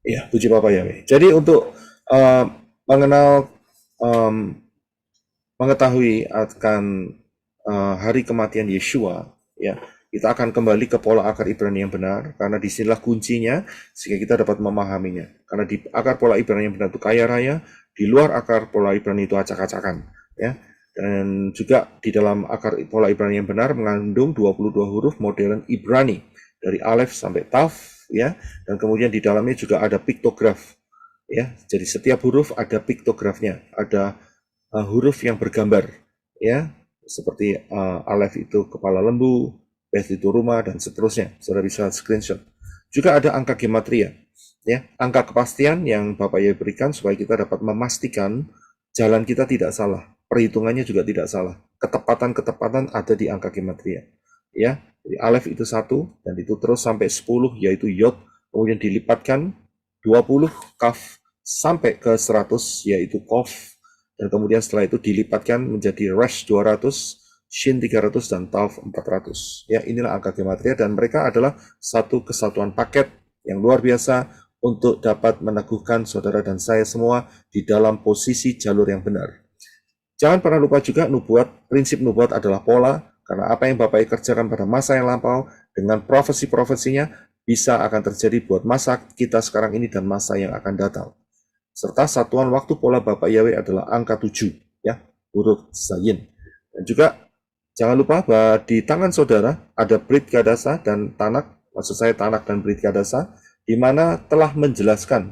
Ya, puji Bapa Yahweh. Jadi untuk mengenal, em, mengetahui akan hari kematian Yeshua, ya, kita akan kembali ke pola akar Ibrani yang benar, karena disinilah kuncinya, sehingga kita dapat memahaminya. Karena di akar pola Ibrani yang benar itu kaya raya, di luar akar pola Ibrani itu acak-acakan, ya. Dan juga di dalam akar pola Ibrani yang benar mengandung 22 huruf modern Ibrani, dari Aleph sampai Taf, ya. Dan kemudian di dalamnya juga ada piktograf, ya. Jadi setiap huruf ada piktografnya, ada huruf yang bergambar, ya, seperti Aleph itu kepala lembu, Beth itu rumah, dan seterusnya. Saudara bisa screenshot. Juga ada angka gematria, ya, angka kepastian yang Bapak Yahweh berikan supaya kita dapat memastikan jalan kita tidak salah, perhitungannya juga tidak salah, ketepatan-ketepatan ada di angka gematria, ya. Jadi Aleph itu 1, dan itu terus sampai 10, yaitu Yod, kemudian dilipatkan 20 Kaf sampai ke 100, yaitu Kof, dan kemudian setelah itu dilipatkan menjadi Resh 200, Shin 300, dan Tav 400. Ya, inilah angka gematria, dan mereka adalah satu kesatuan paket yang luar biasa untuk dapat meneguhkan saudara dan saya semua di dalam posisi jalur yang benar. Jangan pernah lupa juga nubuat, prinsip nubuat adalah pola, karena apa yang Bapak kerjakan pada masa yang lampau dengan profesi-profesinya bisa akan terjadi buat masa kita sekarang ini dan masa yang akan datang. Serta satuan waktu pola Bapak Yahweh adalah angka 7, ya, huruf Zayin. Dan juga jangan lupa bahwa di tangan saudara ada Brit Kadasa dan Tanak, maksud saya Tanak dan Brit Kadasa, di mana telah menjelaskan,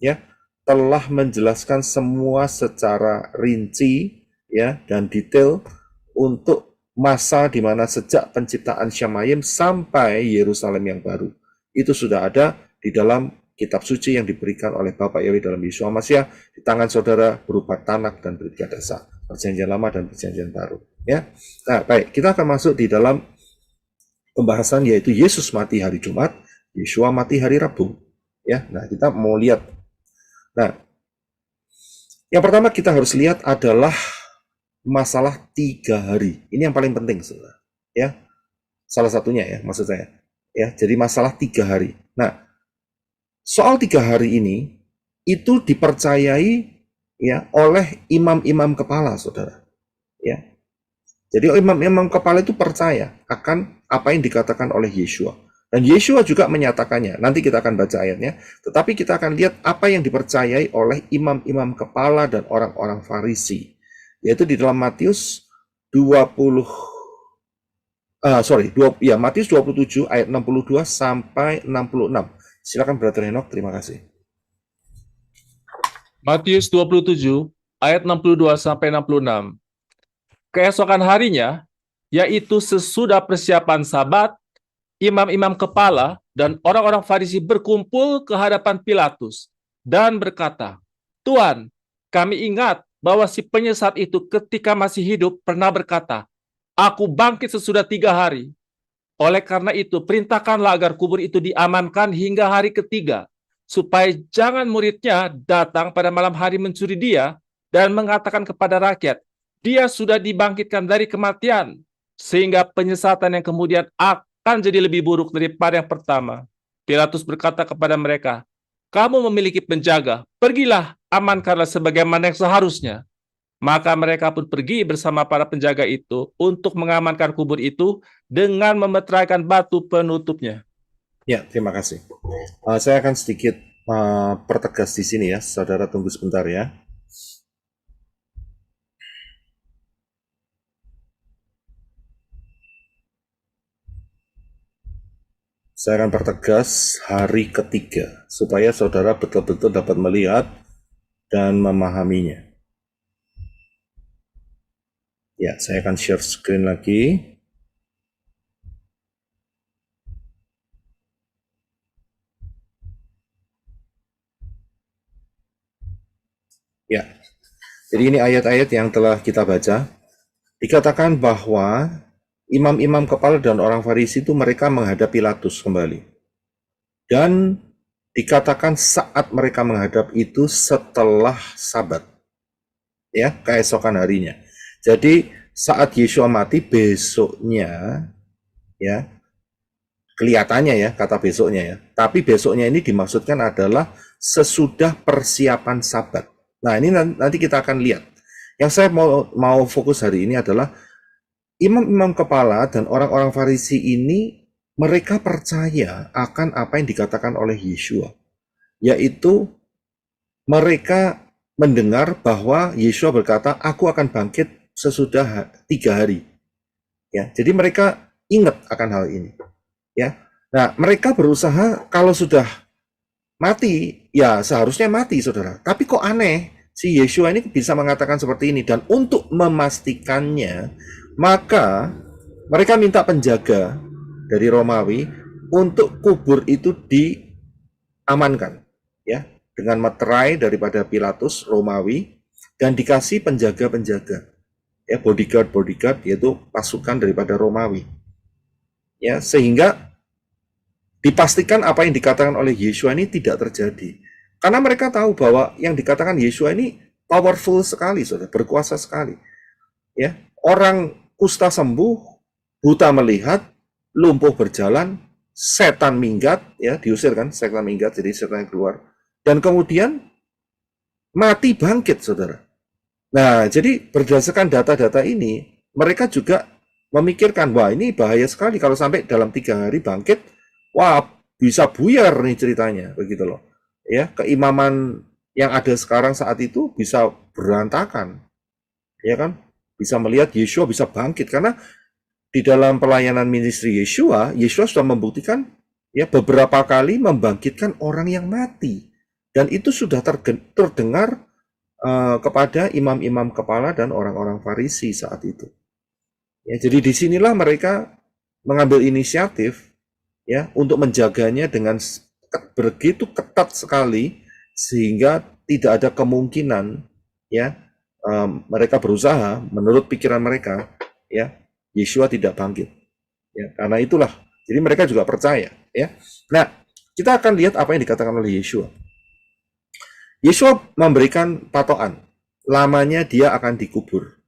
ya, telah menjelaskan semua secara rinci, ya, dan detail untuk masa di mana sejak penciptaan Syamayim sampai Yerusalem yang baru. Itu sudah ada di dalam kitab suci yang diberikan oleh Bapak Yahweh dalam Yeshua Mashiach di tangan saudara berupa Tanak dan Brit Kadasa, perjanjian lama dan perjanjian baru, ya. Nah, baik, kita akan masuk di dalam pembahasan, yaitu Yesus mati hari Jumat, Yeshua mati hari Rabu, ya. Nah, kita mau lihat. Nah, yang pertama kita harus lihat adalah masalah 3 hari. Ini yang paling penting, saudara. Ya, salah satunya ya, maksud saya. Ya, jadi masalah 3 hari. Nah, soal 3 hari ini itu dipercayai, ya, oleh imam-imam kepala, saudara. Ya, jadi imam-imam kepala itu percaya akan apa yang dikatakan oleh Yeshua. Dan Yeshua juga menyatakannya. Nanti kita akan baca ayatnya. Tetapi kita akan lihat apa yang dipercayai oleh imam-imam kepala dan orang-orang Farisi. Yaitu di dalam Matius 20, Matius 27 ayat 62 sampai 66. Silakan Brother Henok, terima kasih. Matius 27 ayat 62 sampai 66. Keesokan harinya, yaitu sesudah persiapan Sabat, imam-imam kepala dan orang-orang Farisi berkumpul ke hadapan Pilatus dan berkata, "Tuan, kami ingat bahwa si penyesat itu ketika masih hidup pernah berkata, 'Aku bangkit sesudah 3 hari.' Oleh karena itu, perintahkanlah agar kubur itu diamankan hingga hari ketiga, supaya jangan muridnya datang pada malam hari mencuri dia dan mengatakan kepada rakyat, 'Dia sudah dibangkitkan dari kematian,' sehingga penyesatan yang kemudian akan jadi lebih buruk daripada yang pertama." Pilatus berkata kepada mereka, "Kamu memiliki penjaga, pergilah, amankanlah sebagaimana yang seharusnya." Maka mereka pun pergi bersama para penjaga itu untuk mengamankan kubur itu dengan memetraikan batu penutupnya. Ya, terima kasih. Saya akan sedikit pertegas di sini ya, saudara, tunggu sebentar ya. Saya akan pertegas hari ketiga, supaya saudara betul-betul dapat melihat dan memahaminya. Ya, saya akan share screen lagi. Ya, jadi ini ayat-ayat yang telah kita baca. Dikatakan bahwa imam-imam kepala dan orang Farisi itu mereka menghadap Pilatus kembali. Dan dikatakan saat mereka menghadap itu setelah Sabat, ya, keesokan harinya. Jadi saat Yeshua mati besoknya, ya, kelihatannya ya, kata besoknya ya. Tapi besoknya ini dimaksudkan adalah sesudah persiapan Sabat. Nah, ini nanti kita akan lihat. Yang saya mau fokus hari ini adalah imam-imam kepala dan orang-orang Farisi ini, mereka percaya akan apa yang dikatakan oleh Yeshua, yaitu mereka mendengar bahwa Yeshua berkata, aku akan bangkit sesudah 3 hari. Ya, jadi mereka ingat akan hal ini. Ya, nah mereka berusaha kalau sudah mati, ya seharusnya mati, saudara. Tapi kok aneh, si Yeshua ini bisa mengatakan seperti ini. Dan untuk memastikannya, maka mereka minta penjaga dari Romawi untuk kubur itu diamankan, ya, dengan materai daripada Pilatus Romawi, dan dikasih penjaga-penjaga, ya, bodyguard, yaitu pasukan daripada Romawi, ya, sehingga dipastikan apa yang dikatakan oleh Yeshua ini tidak terjadi. Karena mereka tahu bahwa yang dikatakan Yeshua ini powerful sekali, saudara, berkuasa sekali. Ya, orang kusta sembuh, buta melihat, lumpuh berjalan, setan minggat, ya, diusir kan, setan minggat, jadi setan yang keluar. Dan kemudian mati bangkit, saudara. Nah, jadi berdasarkan data-data ini, mereka juga memikirkan, wah ini bahaya sekali kalau sampai dalam 3 hari bangkit, wah bisa buyar nih ceritanya, begitu loh. Ya, keimaman yang ada sekarang saat itu bisa berantakan, ya kan? Bisa melihat Yeshua bisa bangkit, karena di dalam pelayanan ministry Yeshua sudah membuktikan, ya, beberapa kali membangkitkan orang yang mati, dan itu sudah terdengar kepada imam-imam kepala dan orang-orang Farisi saat itu. Ya, jadi disinilah mereka mengambil inisiatif, ya, untuk menjaganya dengan begitu ketat sekali sehingga tidak ada kemungkinan, ya, mereka berusaha menurut pikiran mereka, ya, Yeshua tidak bangkit, ya, karena itulah jadi mereka juga percaya, ya. Nah, kita akan lihat apa yang dikatakan oleh Yeshua. Yeshua memberikan patokan lamanya dia akan dikubur,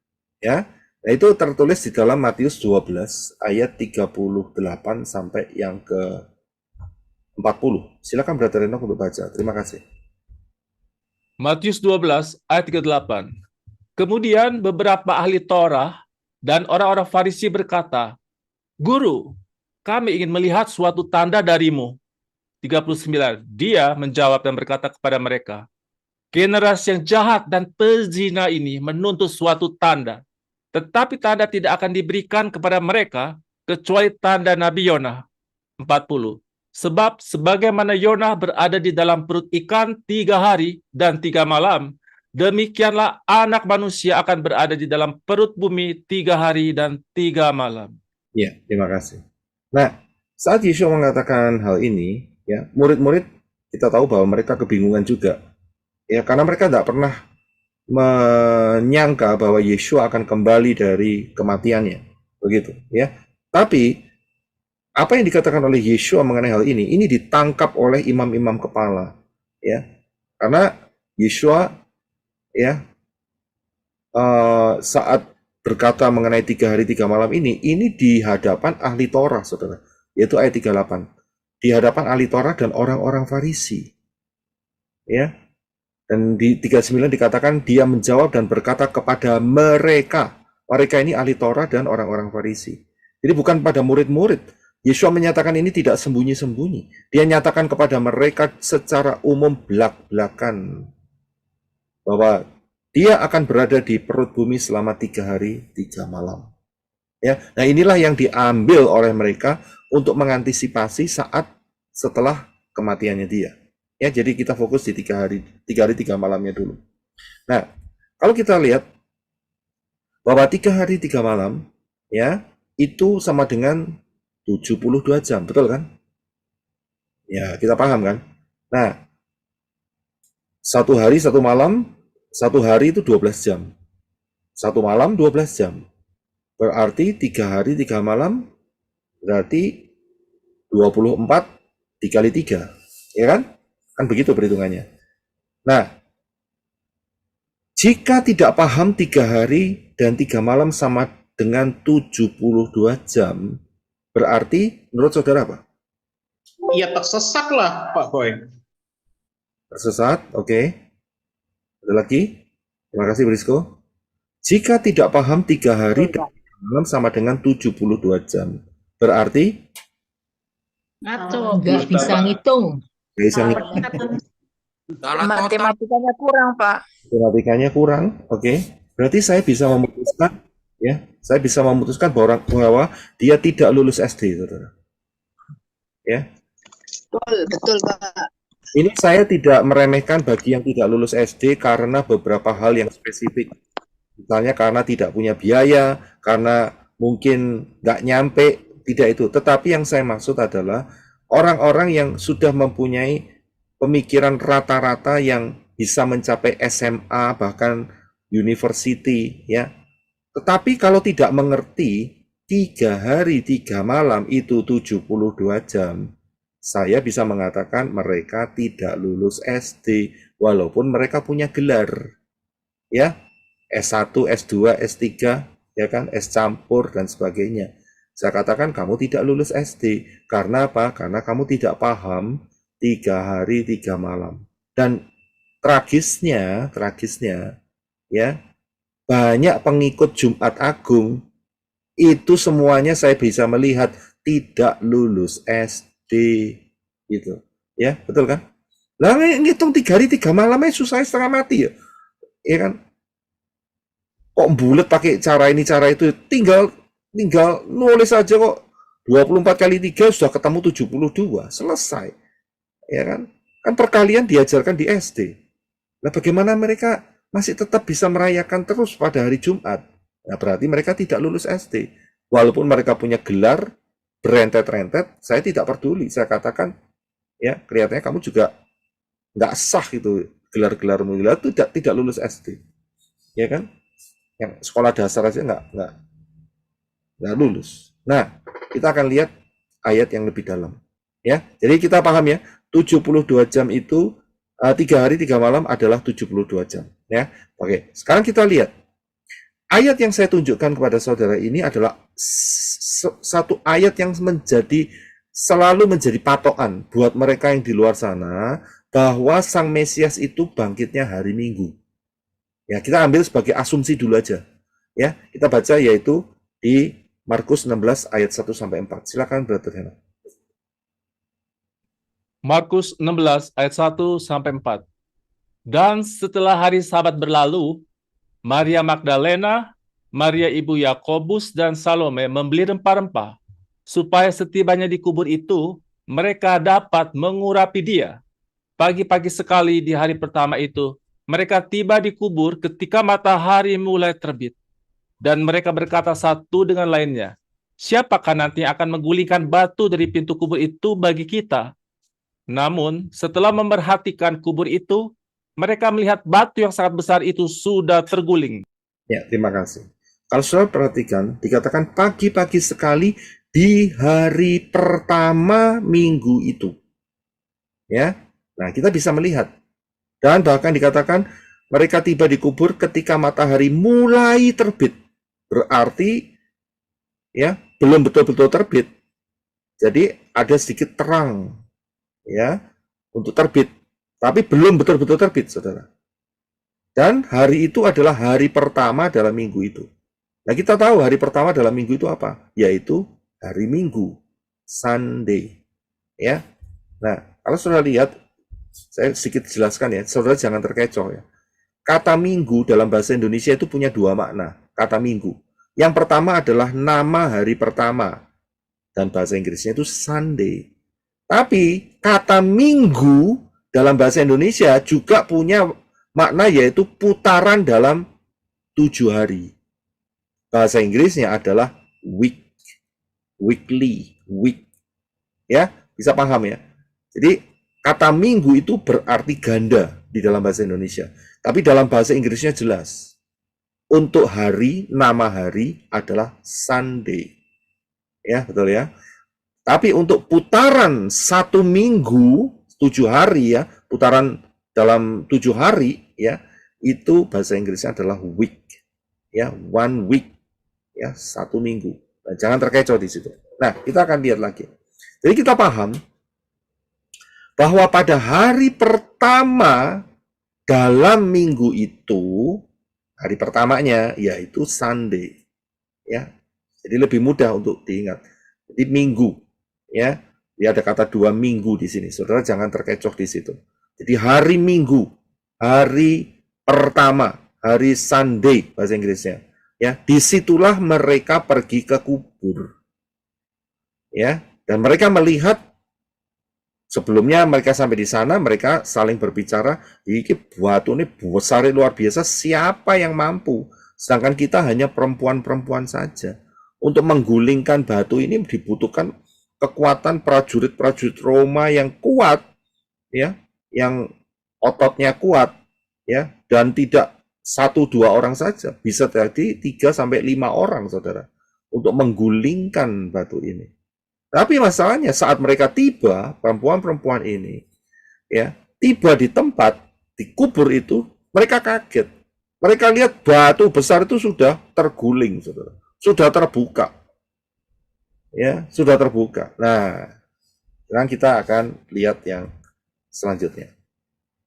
ya. Nah, itu tertulis di dalam Matius 12 ayat 38 sampai yang ke 40. Silakan Brother Enoch untuk baca. Terima kasih. Matius 12 ayat 38. Kemudian beberapa ahli Torah dan orang-orang Farisi berkata, "Guru, kami ingin melihat suatu tanda darimu." 39. Dia menjawab dan berkata kepada mereka, "Generasi yang jahat dan pezina ini menuntut suatu tanda, tetapi tanda tidak akan diberikan kepada mereka kecuali tanda Nabi Yonah." 40. Sebab sebagaimana Yonah berada di dalam perut ikan 3 hari dan 3 malam, demikianlah anak manusia akan berada di dalam perut bumi 3 hari dan 3 malam. Ya, terima kasih. Nah, saat Yeshua mengatakan hal ini, ya, murid-murid kita tahu bahwa mereka kebingungan juga, ya, karena mereka tidak pernah menyangka bahwa Yeshua akan kembali dari kematiannya, begitu, ya. Tapi apa yang dikatakan oleh Yeshua mengenai hal ini ditangkap oleh imam-imam kepala, ya, karena Yeshua, ya, saat berkata mengenai 3 hari 3 malam ini di hadapan ahli Torah, saudara, yaitu ayat 38, di hadapan ahli Torah dan orang-orang Farisi, ya. Dan di 39 dikatakan dia menjawab dan berkata kepada mereka ini ahli Torah dan orang-orang Farisi. Jadi bukan pada murid-murid. Yeshua menyatakan ini tidak sembunyi-sembunyi. Dia nyatakan kepada mereka secara umum belak-belakan bahwa dia akan berada di perut bumi selama 3 hari 3 malam. Ya, nah inilah yang diambil oleh mereka untuk mengantisipasi saat setelah kematiannya dia. Ya, jadi kita fokus di 3 hari 3 malamnya dulu. Nah, kalau kita lihat bahwa 3 hari 3 malam, ya, itu sama dengan 72 jam, betul kan? Ya, kita paham kan? Nah, 1 hari 1 malam, 1 hari itu 12 jam. 1 malam 12 jam. Berarti 3 hari 3 malam berarti 24 dikali 3, ya kan? Kan begitu perhitungannya. Nah, jika tidak paham 3 hari dan 3 malam sama dengan 72 jam, berarti menurut saudara apa? ya tersesat lah Pak Boy. Tersesat, oke. Ada lagi? Terima kasih Brisco. Jika tidak paham 3 hari dan 3 malam sama dengan 72 jam. Berarti Ngaco. Nggak bisa ngitung. nggak bisa ngitung, Matematikanya kurang, Pak. matematikanya kurang, oke. Berarti saya bisa memutuskan, ya, saya bisa memutuskan bahwa dia tidak lulus SD, saudara. Ya, Betul, Pak. ini saya tidak meremehkan bagi yang tidak lulus SD karena beberapa hal yang spesifik. Misalnya karena tidak punya biaya, karena mungkin nggak nyampe, tidak itu. Tetapi yang saya maksud adalah orang-orang yang sudah mempunyai pemikiran rata-rata yang bisa mencapai SMA, bahkan university, ya. Tetapi kalau tidak mengerti, 3 hari 3 malam itu 72 jam, saya bisa mengatakan mereka tidak lulus SD, walaupun mereka punya gelar, ya, S1, S2, S3, ya kan, S campur dan sebagainya. Saya katakan kamu tidak lulus SD. Karena apa? Karena kamu tidak paham 3 hari 3 malam. Dan tragisnya, ya, banyak pengikut Jumat Agung itu semuanya saya bisa melihat tidak lulus SD, gitu, ya, betul kan? Lah ngitung 3 hari 3 malamnya susah setengah mati ya kan? Kok bulet pakai cara ini cara itu, tinggal nulis aja kok, 24 kali 3 sudah ketemu 72, selesai, ya kan? Kan perkalian diajarkan di SD. Nah, bagaimana mereka masih tetap bisa merayakan terus pada hari Jumat? Nah, berarti mereka tidak lulus SD. Walaupun mereka punya gelar berentet-rentet, saya tidak peduli. Saya katakan, ya, kelihatannya kamu juga nggak sah itu gelar-gelarmu, itu tidak lulus SD, ya kan? Yang sekolah dasar aja nggak lulus. Nah, kita akan lihat ayat yang lebih dalam, ya. Jadi kita paham ya, 72 jam itu 3 hari 3 malam adalah 72 jam, ya. Oke, sekarang kita lihat ayat yang saya tunjukkan kepada saudara ini adalah satu ayat yang selalu menjadi patokan buat mereka yang di luar sana bahwa Sang Mesias itu bangkitnya hari Minggu. Ya, kita ambil sebagai asumsi dulu aja. Ya, kita baca yaitu di Markus 16 ayat 1 sampai 4. Silakan Brother Hena. Markus 16 ayat 1 sampai 4. Dan setelah hari Sabat berlalu, Maria Magdalena, Maria ibu Yakobus dan Salome membeli rempah-rempah supaya setibanya di kubur itu mereka dapat mengurapi dia. Pagi-pagi sekali di hari pertama itu mereka tiba di kubur ketika matahari mulai terbit. Dan mereka berkata satu dengan lainnya, siapakah nanti akan menggulingkan batu dari pintu kubur itu bagi kita? Namun, setelah memerhatikan kubur itu, mereka melihat batu yang sangat besar itu sudah terguling. Ya, terima kasih. Kalau saudara perhatikan, dikatakan pagi-pagi sekali di hari pertama minggu itu. Ya, nah kita bisa melihat. Dan bahkan dikatakan mereka tiba di kubur ketika matahari mulai terbit. Berarti ya belum betul-betul terbit. Jadi ada sedikit terang ya untuk terbit, tapi belum betul-betul terbit, saudara. Dan hari itu adalah hari pertama dalam minggu itu. Nah, kita tahu hari pertama dalam minggu itu apa? Yaitu hari Minggu, Sunday. Ya. Nah, kalau saudara lihat, saya sedikit jelaskan ya, saudara jangan terkecoh ya. Kata minggu dalam bahasa Indonesia itu punya 2 makna, kata minggu. Yang pertama adalah nama hari pertama, dan bahasa Inggrisnya itu Sunday. Tapi kata minggu dalam bahasa Indonesia juga punya makna yaitu putaran dalam 7 hari. Bahasa Inggrisnya adalah week, weekly, week. Ya, bisa paham ya? Jadi kata minggu itu berarti ganda di dalam bahasa Indonesia. Tapi dalam bahasa Inggrisnya jelas. Untuk hari, nama hari adalah Sunday. Ya, betul ya. Tapi untuk putaran 1 minggu, 7 hari ya, putaran dalam 7 hari ya, itu bahasa Inggrisnya adalah week. Ya, 1 week. Ya, 1 minggu. Nah, jangan terkecoh di situ. Nah, kita akan lihat lagi. Jadi kita paham bahwa pada hari pertama dalam minggu itu, hari pertamanya yaitu Sunday, ya. Jadi lebih mudah untuk diingat. Jadi minggu, ya. Ya ada kata 2 minggu di sini. Saudara jangan terkecoh di situ. Jadi hari Minggu, hari pertama, hari Sunday bahasa Inggrisnya. Ya, disitulah mereka pergi ke kubur. Ya, dan mereka melihat sebelumnya mereka sampai di sana, mereka saling berbicara, iki batu ini besar luar biasa, siapa yang mampu? Sedangkan kita hanya perempuan-perempuan saja. Untuk menggulingkan batu ini dibutuhkan kekuatan prajurit-prajurit Roma yang kuat, ya, yang ototnya kuat, ya, dan tidak 1-2 orang saja, bisa jadi 3-5 orang, saudara, untuk menggulingkan batu ini. Tapi masalahnya saat mereka tiba, perempuan-perempuan ini, ya, tiba di tempat, di kubur itu, mereka kaget. Mereka lihat batu besar itu sudah terguling, saudara. Sudah terbuka. Ya, sudah terbuka. Nah, sekarang kita akan lihat yang selanjutnya.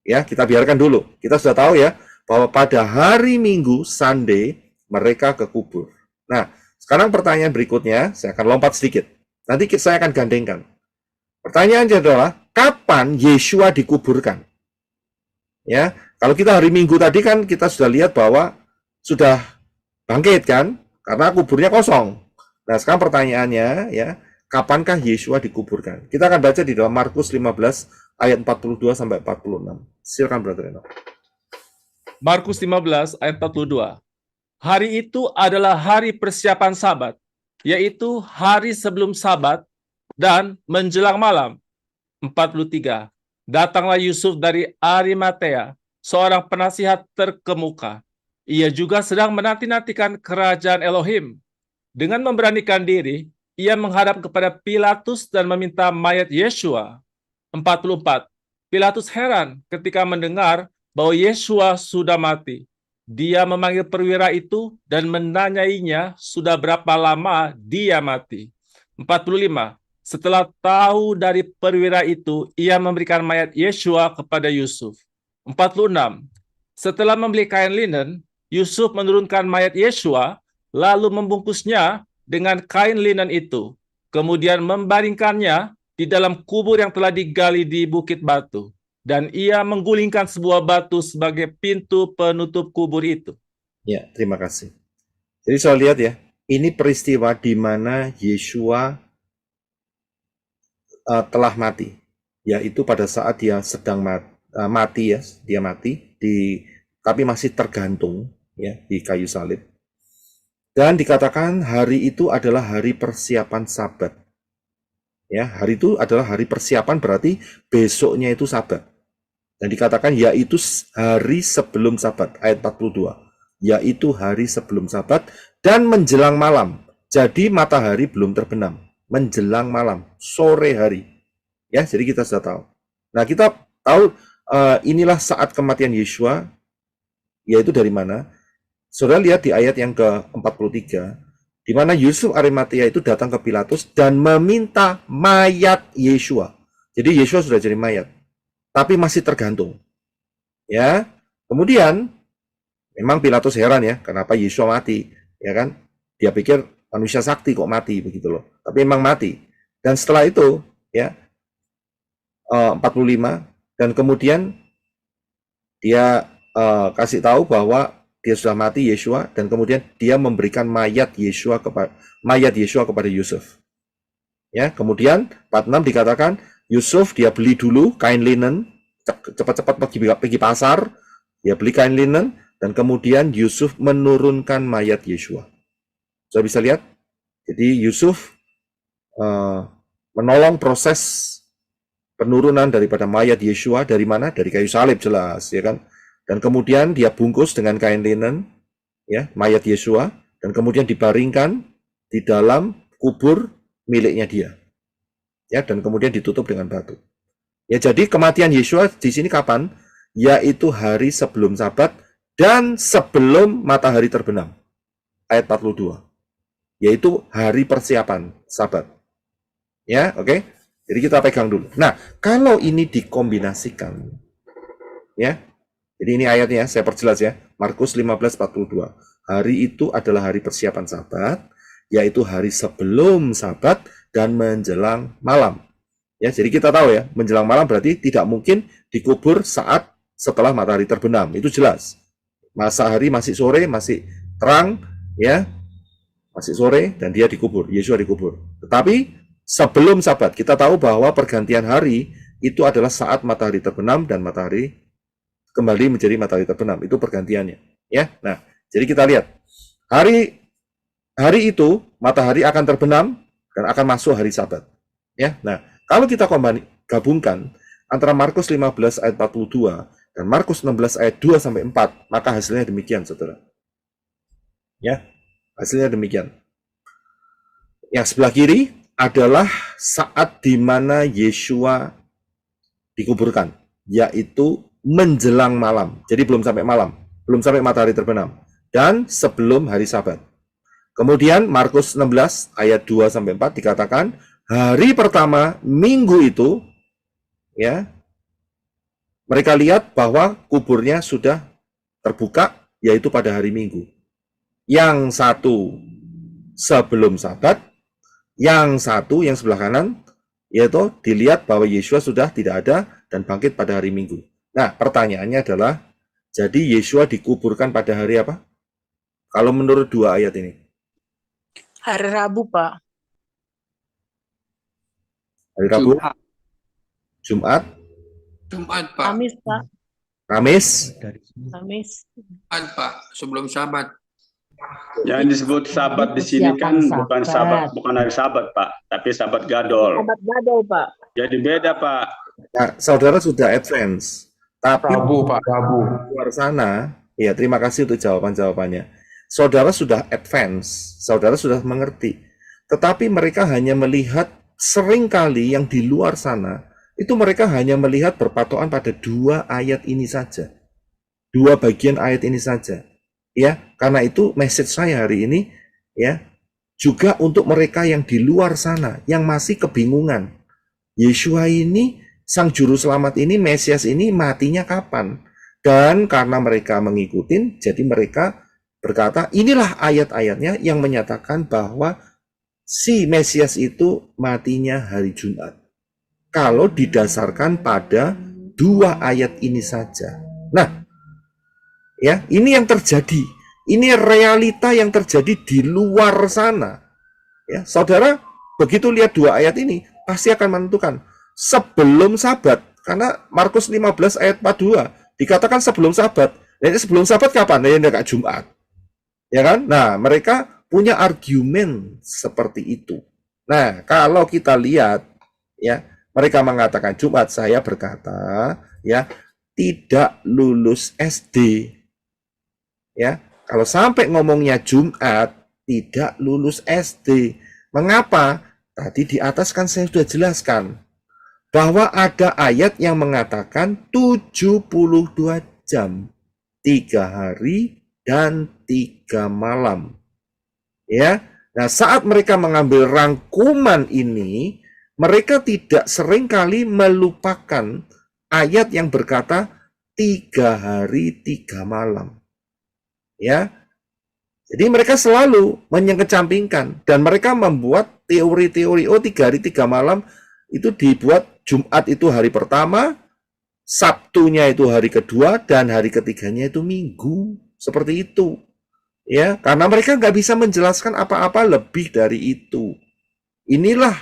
Ya, kita biarkan dulu. Kita sudah tahu ya, bahwa pada hari Minggu, Sunday, mereka ke kubur. Nah, sekarang pertanyaan berikutnya, saya akan lompat sedikit. Nanti saya akan gandengkan. Pertanyaannya adalah, kapan Yeshua dikuburkan? Ya, kalau kita hari Minggu tadi kan kita sudah lihat bahwa sudah bangkit kan, karena kuburnya kosong. Nah, sekarang pertanyaannya ya, kapankah Yeshua dikuburkan? Kita akan baca di dalam Markus 15 ayat 42 sampai 46. Silakan Brother Eno. Markus 15 ayat 42. Hari itu adalah hari persiapan Sabat, yaitu hari sebelum Sabat dan menjelang malam. 43. Datanglah Yusuf dari Arimatea, seorang penasihat terkemuka. Ia juga sedang menanti-nantikan kerajaan Elohim. Dengan memberanikan diri, ia menghadap kepada Pilatus dan meminta mayat Yeshua. 44. Pilatus heran ketika mendengar bahwa Yeshua sudah mati. Dia memanggil perwira itu dan menanyainya sudah berapa lama dia mati. 45. Setelah tahu dari perwira itu, ia memberikan mayat Yeshua kepada Yusuf. 46. Setelah membeli kain linen, Yusuf menurunkan mayat Yeshua, lalu membungkusnya dengan kain linen itu, kemudian membaringkannya di dalam kubur yang telah digali di Bukit Batu, dan ia menggulingkan sebuah batu sebagai pintu penutup kubur itu. Ya, terima kasih. Jadi saya lihat ya, ini peristiwa di mana Yeshua telah mati, yaitu pada saat dia sedang mati ya, dia mati tapi masih tergantung ya di kayu salib. Dan dikatakan hari itu adalah hari persiapan Sabat. Ya, hari itu adalah hari persiapan, berarti besoknya itu Sabat. Dan dikatakan yaitu hari sebelum Sabat, ayat 42. Yaitu hari sebelum Sabat dan menjelang malam. Jadi matahari belum terbenam. Menjelang malam, sore hari. Ya, jadi kita sudah tahu. Nah, kita tahu inilah saat kematian Yeshua, yaitu dari mana? Saudara lihat di ayat yang ke-43, di mana Yusuf Arimatea itu datang ke Pilatus dan meminta mayat Yeshua. Jadi Yeshua sudah jadi mayat, tapi masih tergantung. Ya, kemudian memang Pilatus heran ya, kenapa Yeshua mati, ya kan? Dia pikir manusia sakti kok mati begitu loh. Tapi memang mati. Dan setelah itu, ya, 45, dan kemudian dia kasih tahu bahwa dia sudah mati Yeshua, dan kemudian dia memberikan mayat Yeshua kepada Yusuf. Ya, kemudian 46 dikatakan Yusuf dia beli dulu kain linen, cepat-cepat pergi pasar, dia beli kain linen, dan kemudian Yusuf menurunkan mayat Yeshua. Sudah bisa lihat? Jadi Yusuf menolong proses penurunan daripada mayat Yeshua dari mana? Dari kayu salib jelas, ya kan? Dan kemudian dia bungkus dengan kain linen, ya, mayat Yeshua, dan kemudian dibaringkan di dalam kubur miliknya dia. Ya, dan kemudian ditutup dengan batu. Ya, jadi kematian Yeshua di sini kapan? Yaitu hari sebelum Sabat dan sebelum matahari terbenam. Ayat 42. Yaitu hari persiapan Sabat. Ya, oke. Jadi kita pegang dulu. Nah, kalau ini dikombinasikan, ya. Jadi ini ayatnya, saya perjelas ya. Markus 15:42. Hari itu adalah hari persiapan Sabat, yaitu hari sebelum Sabat dan menjelang malam. Ya, jadi kita tahu ya, menjelang malam berarti tidak mungkin dikubur saat setelah matahari terbenam. Itu jelas. Masa hari masih sore, masih terang, ya, masih sore, dan dia dikubur. Yesua dikubur. Tetapi sebelum Sabat, kita tahu bahwa pergantian hari itu adalah saat matahari terbenam dan matahari kembali menjadi matahari terbenam. Itu pergantiannya. Ya, nah, jadi kita lihat hari itu matahari akan terbenam dan akan masuk hari Sabat. Ya, nah, kalau kita gabungkan antara Markus 15 ayat 42 dan Markus 16 ayat 2 sampai 4, maka hasilnya demikian, saudara. Ya, hasilnya demikian. Yang sebelah kiri adalah saat di mana Yesua dikuburkan, yaitu menjelang malam. Jadi belum sampai malam, belum sampai matahari terbenam, dan sebelum hari Sabat. Kemudian Markus 16 ayat 2 sampai 4 dikatakan hari pertama minggu itu, ya, mereka lihat bahwa kuburnya sudah terbuka, yaitu pada hari Minggu. Yang satu sebelum Sabat, yang satu yang sebelah kanan, yaitu dilihat bahwa Yesua sudah tidak ada dan bangkit pada hari Minggu. Nah, pertanyaannya adalah, jadi Yesua dikuburkan pada hari apa? Kalau menurut dua ayat ini. Hari Rabu, Pak. Hari Rabu? Jumat? Jumat, Pak. Kamis, Pak. Kamis? Kamis. Jumat, Pak. Sebelum Sabat. Yang disebut Sabat di sini kan bukan Sabat, bukan hari Sabat, Pak, tapi Sabat Gadol. Sabat gadol, Pak. Jadi beda, Pak. Nah, saudara sudah advance. Tapi Rabu, Pak, Rabu. di luar sana, ya terima kasih untuk jawaban-jawabannya. Saudara sudah advance, saudara sudah mengerti. Tetapi mereka hanya melihat seringkali yang di luar sana, itu mereka hanya melihat berpatokan pada dua ayat ini saja. Dua bagian ayat ini saja. Ya, karena itu message saya hari ini, ya, juga untuk mereka yang di luar sana, yang masih kebingungan. Yesua ini, Sang Juru Selamat ini, Mesias ini matinya kapan? Dan karena mereka mengikutin, jadi mereka berkata, inilah ayat-ayatnya yang menyatakan bahwa si Mesias itu matinya hari Jumat. Kalau didasarkan pada dua ayat ini saja. Nah, ya, ini yang terjadi. Ini realita yang terjadi di luar sana. Ya, saudara, begitu lihat dua ayat ini, pasti akan menentukan sebelum Sabat. Karena Markus 15 ayat 42 dikatakan sebelum Sabat. Jadi sebelum Sabat kapan? Ya, enggak Jumat. Ya kan? Nah, mereka punya argumen seperti itu. Nah, kalau kita lihat, ya, mereka mengatakan Jumat, saya berkata, ya, tidak lulus SD. Ya, kalau sampai ngomongnya Jumat, tidak lulus SD. Mengapa? Tadi di atas kan saya sudah jelaskan bahwa ada ayat yang mengatakan 72 jam, 3 hari dan 3 malam. Ya, nah saat mereka mengambil rangkuman ini, mereka tidak seringkali melupakan ayat yang berkata 3 hari 3 malam. Ya, jadi mereka selalu mengecampingkan dan mereka membuat teori-teori 3 hari 3 malam itu dibuat Jumat itu hari pertama, Sabtunya itu hari kedua, dan hari ketiganya itu Minggu. Seperti itu. Ya, karena mereka nggak bisa menjelaskan apa-apa lebih dari itu. Inilah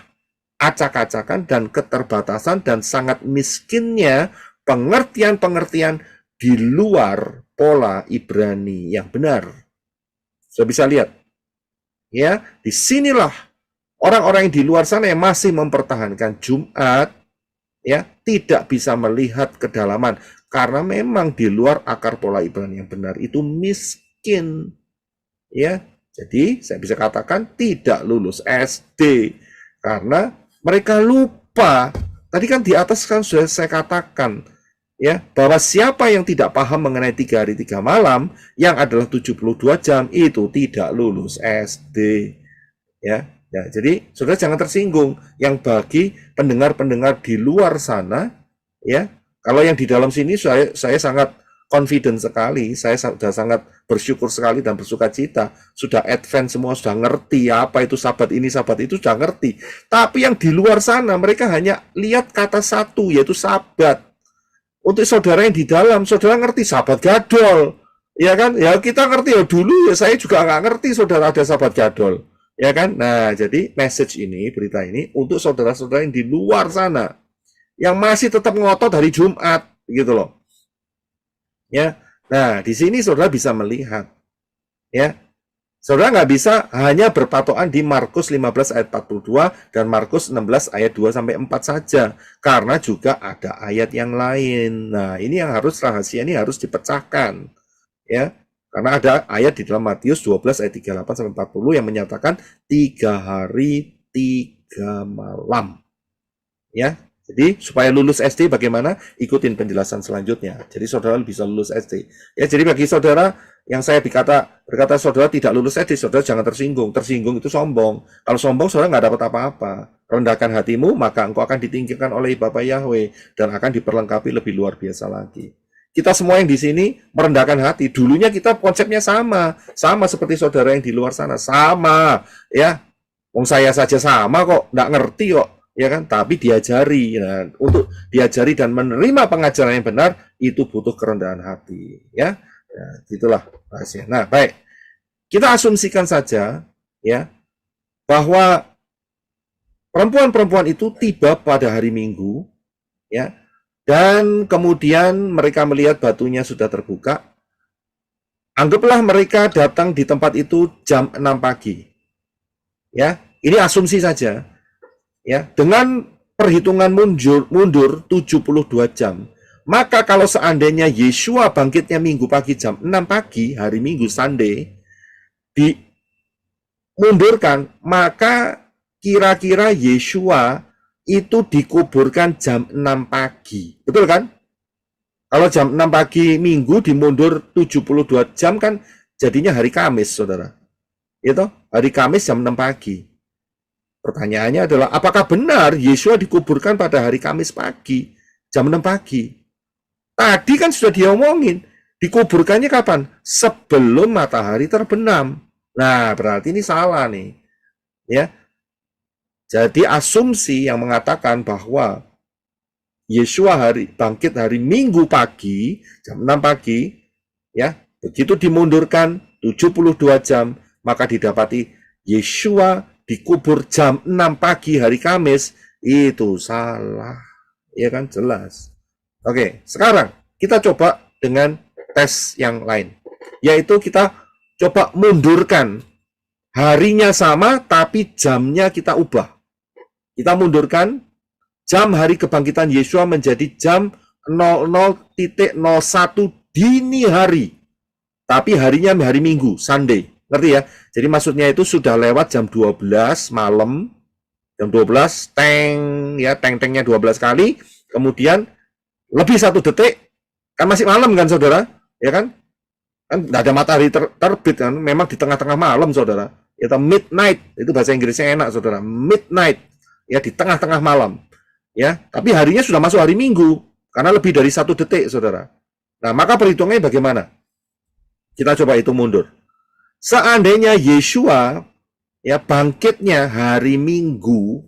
acak-acakan dan keterbatasan dan sangat miskinnya pengertian-pengertian di luar pola Ibrani yang benar. Sudah bisa lihat. Ya, disinilah orang-orang yang di luar sana yang masih mempertahankan Jumat, ya, tidak bisa melihat kedalaman karena memang di luar akar pola Ibrani yang benar itu miskin. Ya, jadi saya bisa katakan tidak lulus SD karena mereka lupa. Tadi kan di atas kan sudah saya katakan, ya, bahwa siapa yang tidak paham mengenai 3 hari 3 malam yang adalah 72 jam itu tidak lulus SD. Ya, Ya, jadi saudara jangan tersinggung. Yang bagi pendengar-pendengar di luar sana, ya, kalau yang di dalam sini saya sangat confident sekali, saya sudah sangat bersyukur sekali dan bersuka cita, sudah advance semua, sudah ngerti apa itu sabat ini, sabat itu, sudah ngerti. Tapi yang di luar sana, mereka hanya lihat kata satu, yaitu sabat. Untuk saudara yang di dalam, saudara ngerti sabat gadol, ya kan? Ya kita ngerti ya dulu, ya saya juga nggak ngerti saudara ada sabat gadol, ya kan? Nah, jadi message ini, berita ini untuk saudara-saudara yang di luar sana, yang masih tetap ngotot hari Jumat, gitu loh. Ya, nah di sini saudara bisa melihat, ya, saudara nggak bisa hanya berpatokan di Markus 15 ayat 42 dan Markus 16 ayat 2 sampai 4 saja, karena juga ada ayat yang lain. Nah, ini yang harus rahasia ini harus dipecahkan, ya, karena ada ayat di dalam Matius 12 ayat 38 sampai 40 yang menyatakan 3 hari 3 malam, ya. Jadi supaya lulus SD bagaimana? Ikutin penjelasan selanjutnya. Jadi saudara bisa lulus SD. Ya, jadi bagi saudara yang saya berkata saudara tidak lulus SD, saudara jangan tersinggung. Tersinggung itu sombong. Kalau sombong saudara nggak dapat apa-apa. Rendahkan hatimu, maka engkau akan ditinggikan oleh Bapa Yahweh dan akan diperlengkapi lebih luar biasa lagi. Kita semua yang di sini merendahkan hati. Dulunya kita konsepnya sama seperti saudara yang di luar sana, sama, ya. Wong saya saja sama kok, nggak ngerti kok. Ya kan, tapi diajari. Nah, untuk diajari dan menerima pengajaran yang benar itu butuh kerendahan hati, ya. Nah, itulah rahasia. Nah, baik. Kita asumsikan saja, ya, bahwa perempuan-perempuan itu tiba pada hari Minggu, ya, dan kemudian mereka melihat batunya sudah terbuka. Anggaplah mereka datang di tempat itu jam 6 pagi. Ya, ini asumsi saja. Ya, dengan perhitungan mundur 72 jam. Maka kalau seandainya Yeshua bangkitnya Minggu pagi jam 6 pagi, hari Minggu Sunday, dimundurkan, maka kira-kira Yeshua itu dikuburkan jam 6 pagi. Betul kan? Kalau jam 6 pagi Minggu dimundur 72 jam kan jadinya hari Kamis, saudara. Itu hari Kamis jam 6 pagi. Pertanyaannya adalah, apakah benar Yeshua dikuburkan pada hari Kamis pagi, jam 6 pagi? Tadi kan sudah diomongin, dikuburkannya kapan? Sebelum matahari terbenam. Nah, berarti ini salah nih. Ya. Jadi asumsi yang mengatakan bahwa Yeshua bangkit hari Minggu pagi, jam 6 pagi, ya, begitu dimundurkan 72 jam, maka didapati Yeshua dikubur jam 6 pagi hari Kamis, itu salah. Ya kan, jelas. Oke, sekarang kita coba dengan tes yang lain. Yaitu kita coba mundurkan. Harinya sama, tapi jamnya kita ubah. Kita mundurkan jam hari kebangkitan Yeshua menjadi jam 00.01 dini hari. Tapi harinya hari Minggu, Sunday. Ngerti ya? Jadi maksudnya itu sudah lewat jam 12 malam, jam 12, teng-tengnya 12 kali, kemudian lebih 1 detik, kan masih malam kan saudara? Ya kan? Kan tidak ada matahari terbit kan, memang di tengah-tengah malam saudara. Itu midnight, itu bahasa Inggrisnya enak saudara, midnight, ya di tengah-tengah malam. Ya, tapi harinya sudah masuk hari Minggu, karena lebih dari 1 detik saudara. Nah, maka perhitungannya bagaimana? Kita coba itu mundur. Seandainya Yeshua ya bangkitnya hari Minggu,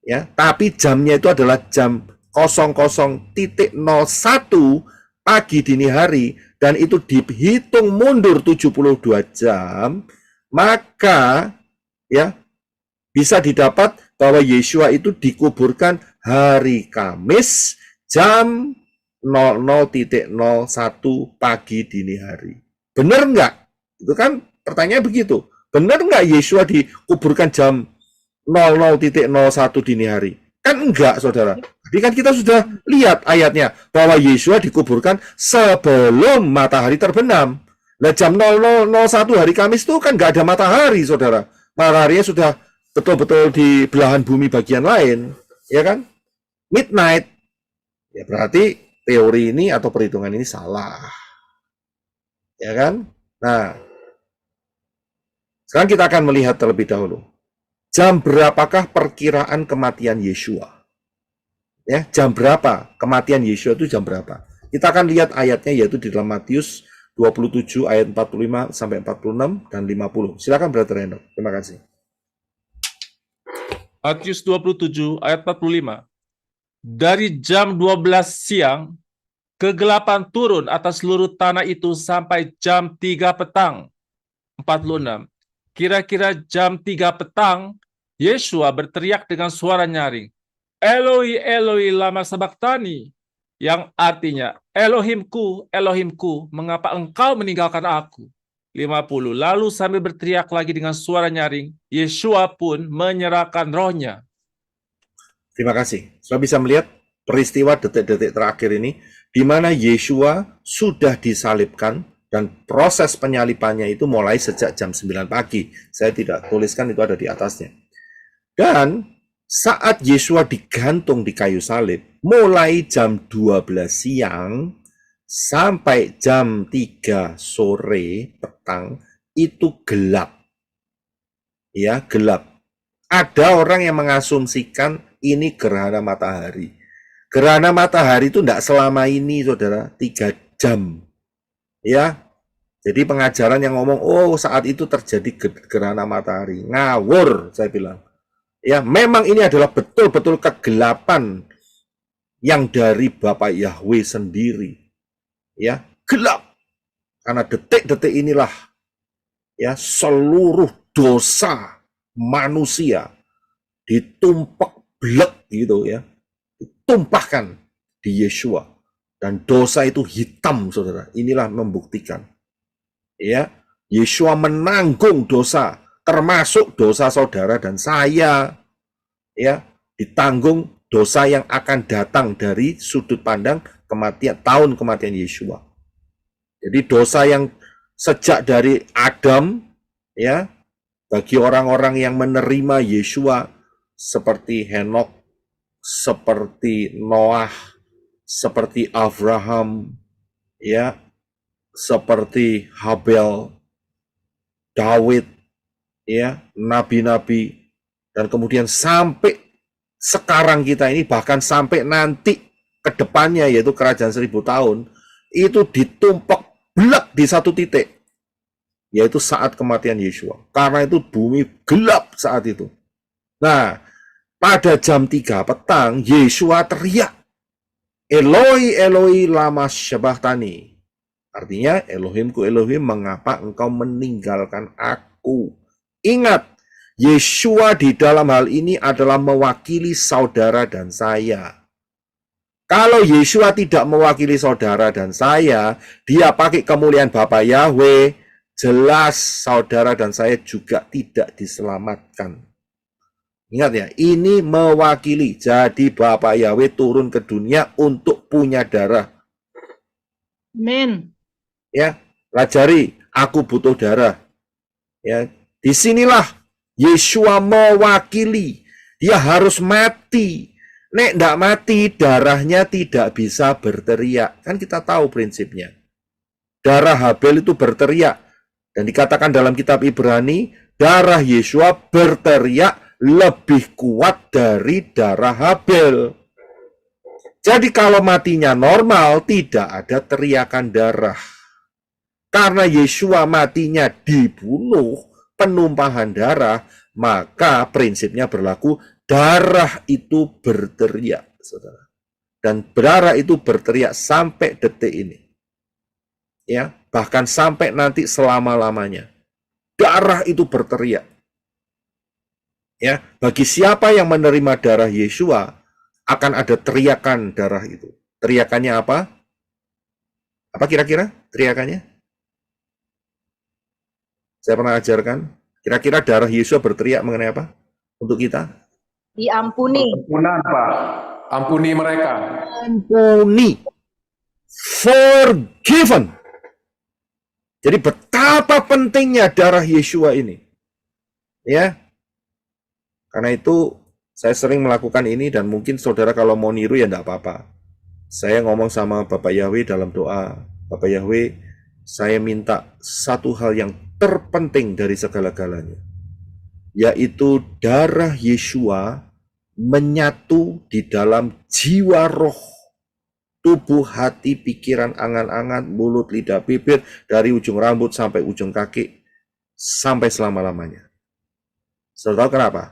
ya, tapi jamnya itu adalah jam 00.01 pagi dini hari, dan itu dihitung mundur 72 jam, maka ya bisa didapat bahwa Yeshua itu dikuburkan hari Kamis jam 00.01 pagi dini hari. Benar enggak? Itu kan pertanyaan begitu. Benar nggak Yeshua dikuburkan jam 00.01 dini hari? Kan enggak, saudara. Jadi kan kita sudah lihat ayatnya bahwa Yeshua dikuburkan sebelum matahari terbenam. Nah, jam 00.01 hari Kamis itu kan nggak ada matahari, saudara. Mataharinya sudah betul-betul di belahan bumi bagian lain, ya kan? Midnight. Ya berarti teori ini atau perhitungan ini salah. Ya kan? Nah, sekarang kita akan melihat terlebih dahulu. Jam berapakah perkiraan kematian Yeshua? Ya, jam berapa kematian Yeshua itu jam berapa? Kita akan lihat ayatnya yaitu di dalam Matius 27 ayat 45 sampai 46 dan 50. Silakan Brother Enoch. Terima kasih. Matius 27 ayat 45. Dari jam 12 siang, kegelapan turun atas seluruh tanah itu sampai jam 3 petang. 46. Kira-kira jam 3 petang, Yeshua berteriak dengan suara nyaring, Eloi, Eloi, lama sabachthani, yang artinya, Elohimku, Elohimku, mengapa engkau meninggalkan aku? 50. Lalu sambil berteriak lagi dengan suara nyaring, Yeshua pun menyerahkan rohnya. Terima kasih. Sudah bisa melihat peristiwa detik-detik terakhir ini, di mana Yeshua sudah disalibkan, dan proses penyalipannya itu mulai sejak jam 9 pagi. Saya tidak tuliskan, itu ada di atasnya. Dan saat Yeshua digantung di kayu salib, mulai jam 12 siang sampai jam 3 sore petang, itu gelap. Ya, gelap. Ada orang yang mengasumsikan ini gerhana matahari. Gerhana matahari itu tidak selama ini, saudara, 3 jam. Ya, jadi pengajaran yang ngomong, oh saat itu terjadi gerhana matahari. Ngawur, saya bilang. Ya, memang ini adalah betul-betul kegelapan yang dari Bapak Yahweh sendiri. Ya, gelap. Karena detik-detik inilah ya seluruh dosa manusia ditumpak blek gitu ya. Ditumpahkan di Yeshua, dan dosa itu hitam, saudara. Inilah membuktikan. Ya, Yeshua menanggung dosa, termasuk dosa saudara dan saya. Ya, ditanggung dosa yang akan datang dari sudut pandang kematian, tahun kematian Yeshua. Jadi dosa yang sejak dari Adam, ya, bagi orang-orang yang menerima Yeshua seperti Henokh, seperti Noah, seperti Abraham, ya, seperti Habel, Daud, ya, nabi-nabi, dan kemudian sampai sekarang kita ini, bahkan sampai nanti ke depannya yaitu kerajaan 1000 tahun, itu ditumpak blek di satu titik, yaitu saat kematian Yeshua. Karena itu bumi gelap saat itu. Nah, pada jam 3 petang, Yeshua teriak, Eloi, Eloi, lama sabachthani. Artinya, Elohimku, Elohim, mengapa engkau meninggalkan aku? Ingat, Yeshua di dalam hal ini adalah mewakili saudara dan saya. Kalau Yeshua tidak mewakili saudara dan saya, dia pakai kemuliaan Bapa Yahweh, jelas saudara dan saya juga tidak diselamatkan. Ingat ya, ini mewakili. Jadi Bapa Yahweh turun ke dunia untuk punya darah. Amin. Ya, pelajari, aku butuh darah. Ya, disinilah Yeshua mewakili. Dia harus mati. Nek ndak mati, darahnya tidak bisa berteriak. Kan kita tahu prinsipnya. Darah Habel itu berteriak. Dan dikatakan dalam kitab Ibrani, darah Yeshua berteriak lebih kuat dari darah Habel. Jadi kalau matinya normal, tidak ada teriakan darah. Karena Yeshua matinya dibunuh, penumpahan darah, maka prinsipnya berlaku, darah itu berteriak, saudara. Dan darah itu berteriak sampai detik ini. Ya, bahkan sampai nanti selama-lamanya. Darah itu berteriak. Ya, bagi siapa yang menerima darah Yeshua, akan ada teriakan darah itu. Teriakannya apa? Apa kira-kira teriakannya? Saya pernah ajarkan. Kira-kira darah Yeshua berteriak mengenai apa? Untuk kita? Diampuni. Ampunan, Pak. Ampuni mereka. Ampuni. Forgiven. Jadi betapa pentingnya darah Yeshua ini. Ya. Karena itu saya sering melakukan ini, dan mungkin saudara kalau mau niru ya enggak apa-apa. Saya ngomong sama Bapak Yahweh dalam doa. Bapak Yahweh, saya minta satu hal yang terpenting dari segala-galanya, yaitu darah Yesua menyatu di dalam jiwa roh, tubuh, hati, pikiran, angan-angan, mulut, lidah, bibir, dari ujung rambut sampai ujung kaki, sampai selama-lamanya. Saudara tahu kenapa?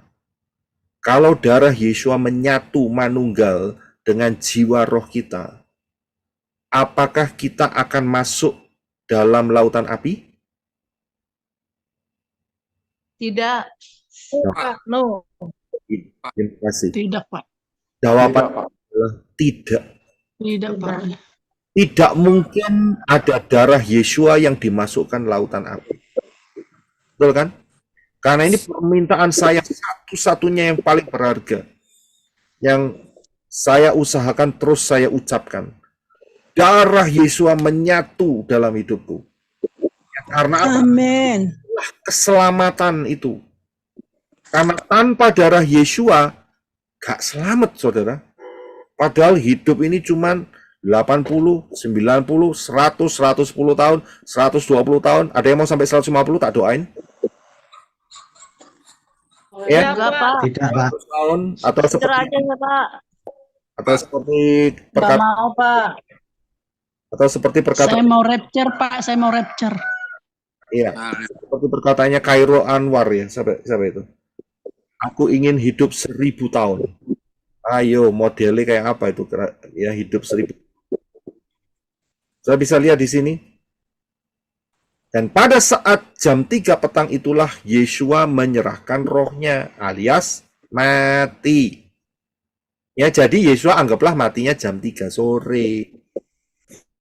Kalau darah Yesua menyatu manunggal dengan jiwa roh kita, apakah kita akan masuk dalam lautan api? Tidak. Pak. No. Terima kasih. Tidak, Pak. Jawaban Tidak, Pak. adalah tidak. Tidak, Pak. Tidak mungkin ada darah Yesua yang dimasukkan lautan api. Betul kan? Karena ini permintaan saya satu-satunya yang paling berharga. Yang saya usahakan terus saya ucapkan. Darah Yesua menyatu dalam hidupku. Karena apa? Amin. Keselamatan itu. Karena tanpa darah Yesua, gak selamat, saudara. Padahal hidup ini cuman 80, 90, 100, 110 tahun, 120 tahun. Ada yang mau sampai 150, tak doain? Ya, Enggak, Pak. Tidak, Pak. 100 tahun, atau Cerah seperti, aja ya, Pak. atau seperti Enggak perkata, mau, Pak. atau seperti Saya perkataan, mau rapture, Pak. Saya mau rapture. iya, Nah, seperti perkataannya Khairul Anwar ya, siapa itu? Aku ingin hidup 1000 tahun. Ayo, modelnya kayak apa itu? Ya, hidup 1000. Saya bisa lihat di sini. Dan pada saat jam 3 petang itulah Yesua menyerahkan rohnya, alias mati. Ya, jadi Yesua anggaplah matinya jam 3 sore.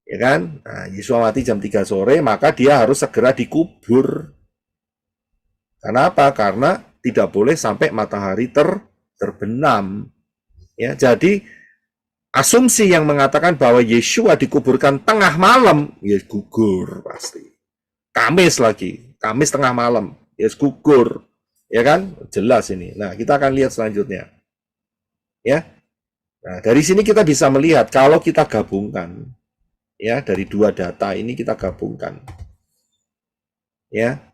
Ya kan? Nah, Yesua mati jam 3 sore, maka dia harus segera dikubur. Kenapa? Karena tidak boleh sampai matahari terbenam. Ya, jadi asumsi yang mengatakan bahwa Yesua dikuburkan tengah malam, ya gugur pasti. Kamis lagi, Kamis tengah malam, ya gugur. Ya kan? Jelas ini. Nah, kita akan lihat selanjutnya. Ya. Nah, dari sini kita bisa melihat kalau kita gabungkan, ya, dari dua data ini kita gabungkan. Ya.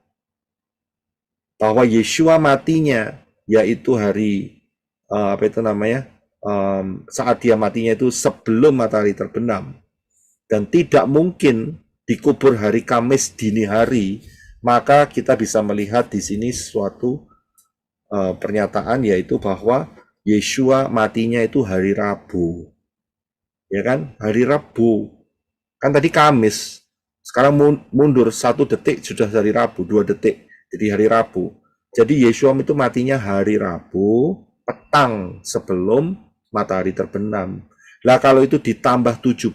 Bahwa Yesua matinya yaitu hari saat dia matinya itu sebelum matahari terbenam, dan tidak mungkin dikubur hari Kamis dini hari, maka kita bisa melihat di sini suatu pernyataan, yaitu bahwa Yesua matinya itu hari Rabu. Ya kan? Hari Rabu. Kan tadi Kamis. Sekarang mundur 1 detik sudah hari Rabu, 2 detik jadi hari Rabu. Jadi Yesua itu matinya hari Rabu petang sebelum matahari terbenam. Lah kalau itu ditambah 72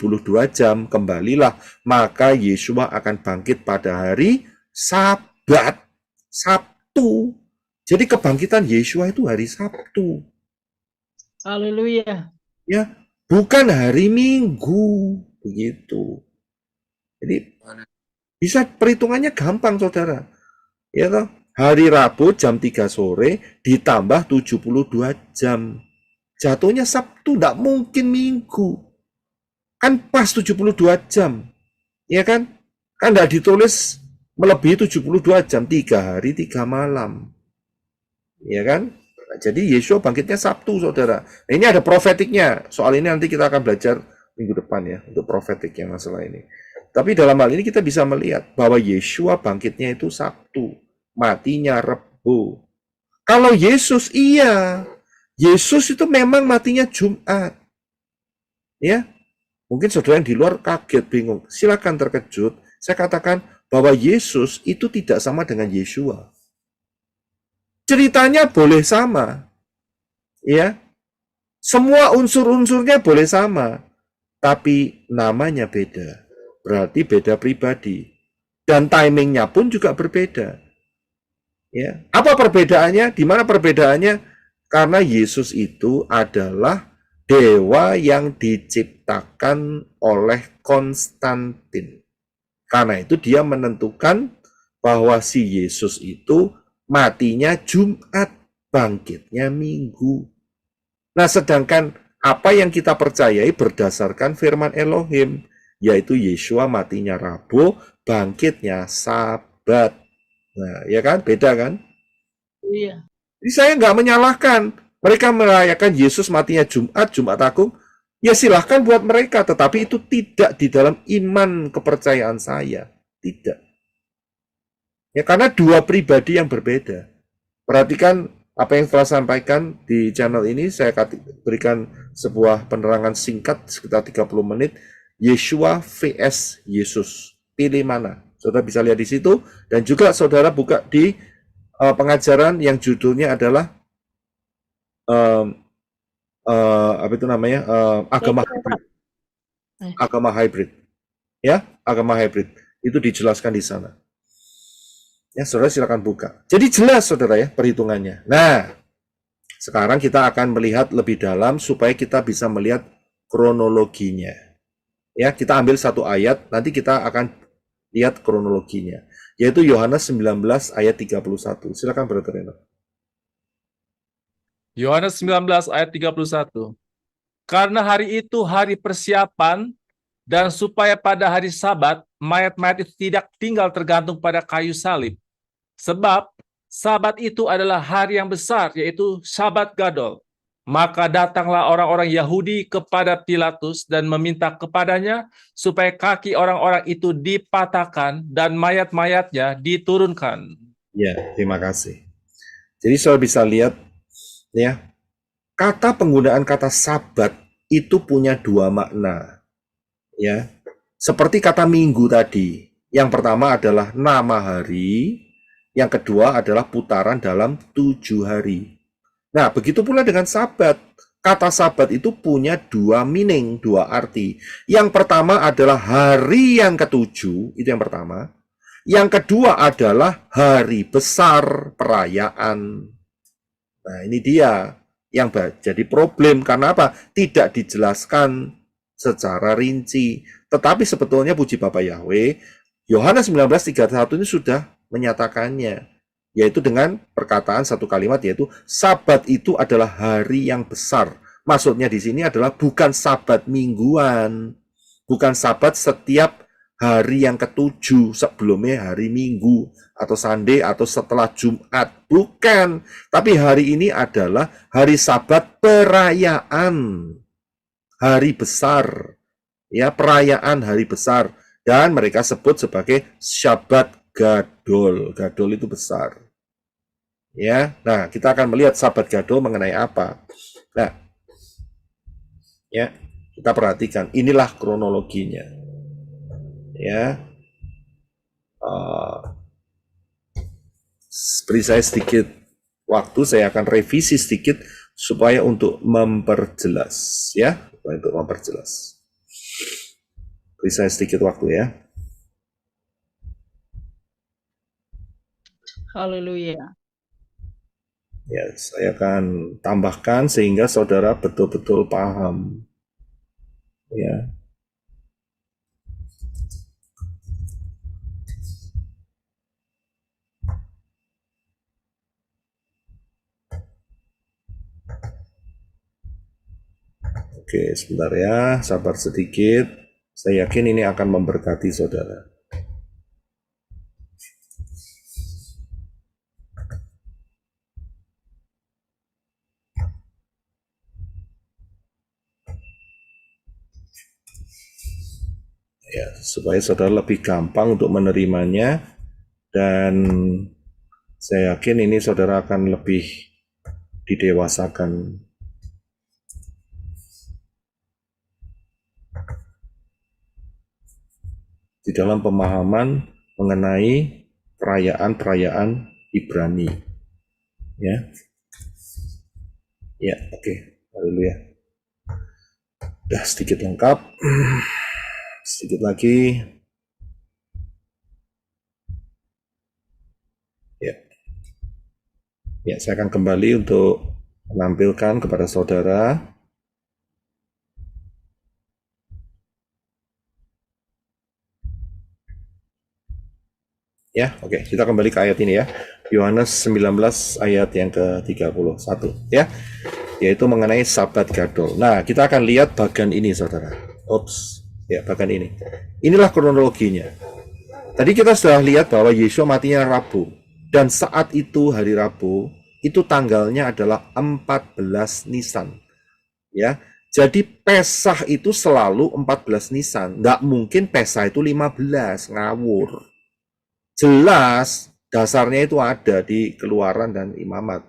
jam, kembalilah, maka Yesua akan bangkit pada hari Sabat, Sabtu. Jadi kebangkitan Yesua itu hari Sabtu. Haleluya. Ya, bukan hari Minggu, begitu. Jadi bisa perhitungannya gampang, saudara. Ya toh? Hari Rabu jam 3 sore ditambah 72 jam. Jatuhnya Sabtu, tidak mungkin Minggu. Kan pas 72 jam. Ya kan? Kan tidak ditulis melebihi 72 jam, 3 hari 3 malam. Ya kan? Nah, jadi Yesua bangkitnya Sabtu, saudara. Nah, ini ada profetiknya. Soal ini nanti kita akan belajar minggu depan ya, untuk profetik yang masalah ini. Tapi dalam hal ini kita bisa melihat bahwa Yesua bangkitnya itu Sabtu, matinya Rebo. Kalau Yesus, iya, Yesus itu memang matinya Jumat. Ya, mungkin saudara yang di luar kaget, bingung. Silakan terkejut. Saya katakan bahwa Yesus itu tidak sama dengan Yesua. Ceritanya boleh sama, ya. Semua unsur-unsurnya boleh sama, tapi namanya beda. Berarti beda pribadi. Dan timingnya pun juga berbeda. Ya. Apa perbedaannya? Di mana perbedaannya? Karena Yesus itu adalah dewa yang diciptakan oleh Konstantin. Karena itu dia menentukan bahwa si Yesus itu matinya Jumat, bangkitnya Minggu. Nah, sedangkan apa yang kita percayai berdasarkan firman Elohim, yaitu Yesua matinya Rabu, bangkitnya Sabat. Nah, ya kan? Beda kan? Iya. Jadi saya nggak menyalahkan. Mereka merayakan Yesus matinya Jumat, Jumat Agung. Ya silahkan buat mereka, tetapi itu tidak di dalam iman kepercayaan saya. Tidak. Ya karena dua pribadi yang berbeda. Perhatikan apa yang telah sampaikan di channel ini, saya berikan sebuah penerangan singkat sekitar 30 menit. Yeshua vs Yesus. Pilih mana? Saudara bisa lihat di situ. Dan juga saudara buka di pengajaran yang judulnya adalah apa itu namanya? Agama hybrid. Agama hybrid. Ya, agama hybrid. Itu dijelaskan di sana. Ya, saudara silakan buka. Jadi jelas saudara ya perhitungannya. Nah, sekarang kita akan melihat lebih dalam supaya kita bisa melihat kronologinya. Ya, kita ambil satu ayat, nanti kita akan lihat kronologinya. Yaitu Yohanes 19 ayat 31. Silakan Brother Reno. Yohanes 19 ayat 31. Karena hari itu hari persiapan, dan supaya pada hari Sabat, mayat-mayat itu tidak tinggal tergantung pada kayu salib. Sebab Sabat itu adalah hari yang besar, yaitu Sabat Gadol. Maka datanglah orang-orang Yahudi kepada Pilatus dan meminta kepadanya supaya kaki orang-orang itu dipatahkan dan mayat-mayatnya diturunkan. Ya, terima kasih. Jadi saudara bisa lihat ya, penggunaan kata Sabat itu punya dua makna. Ya, seperti kata minggu tadi. Yang pertama adalah nama hari, yang kedua adalah putaran dalam 7 hari. Nah, begitu pula dengan Sabat. Kata Sabat itu punya dua meaning, dua arti. Yang pertama adalah hari yang ketujuh, itu yang pertama. Yang kedua adalah hari besar perayaan. Nah, ini dia yang jadi problem. Karena apa? Tidak dijelaskan secara rinci. Tetapi sebetulnya puji Bapa Yahweh, Yohanes 19:31 ini sudah menyatakannya. Yaitu dengan perkataan satu kalimat, yaitu Sabat itu adalah hari yang besar. Maksudnya di sini adalah bukan Sabat mingguan. Bukan Sabat setiap hari yang ketujuh sebelumnya hari Minggu atau Sunday atau setelah Jumat. Bukan. Tapi hari ini adalah hari Sabat perayaan. Hari besar, ya, perayaan hari besar, dan mereka sebut sebagai Sabat Gadol. Gadol itu besar, ya. Nah, kita akan melihat Sabat Gadol mengenai apa. Nah, ya, kita perhatikan. Inilah kronologinya, ya. Beri saya sedikit waktu, saya akan revisi sedikit supaya untuk memperjelas, ya. Untuk memperjelas. Beri saya sedikit waktu ya. Haleluya. Ya, saya akan tambahkan sehingga saudara betul-betul paham. Ya. Oke, sebentar ya, sabar sedikit. Saya yakin ini akan memberkati saudara. Ya, supaya saudara lebih gampang untuk menerimanya, dan saya yakin ini saudara akan lebih didewasakan. Di dalam pemahaman mengenai perayaan-perayaan Ibrani. Ya. Ya, oke. Haleluya. Udah sedikit lengkap. Sedikit lagi. Ya. Ya, saya akan kembali untuk menampilkan kepada saudara. Ya, oke, kita kembali ke ayat ini ya. Yohanes 19 ayat yang ke-31 ya. Yaitu mengenai Sabat Gadol. Nah, kita akan lihat bagian ini saudara. Ya, bagian ini. Inilah kronologinya. Tadi kita sudah lihat bahwa Yesus matinya Rabu. Dan saat itu hari Rabu, itu tanggalnya adalah 14 Nisan. Ya, jadi Pesah itu selalu 14 Nisan. Nggak mungkin Pesah itu 15, ngawur. Jelas dasarnya itu ada di Keluaran dan Imamat.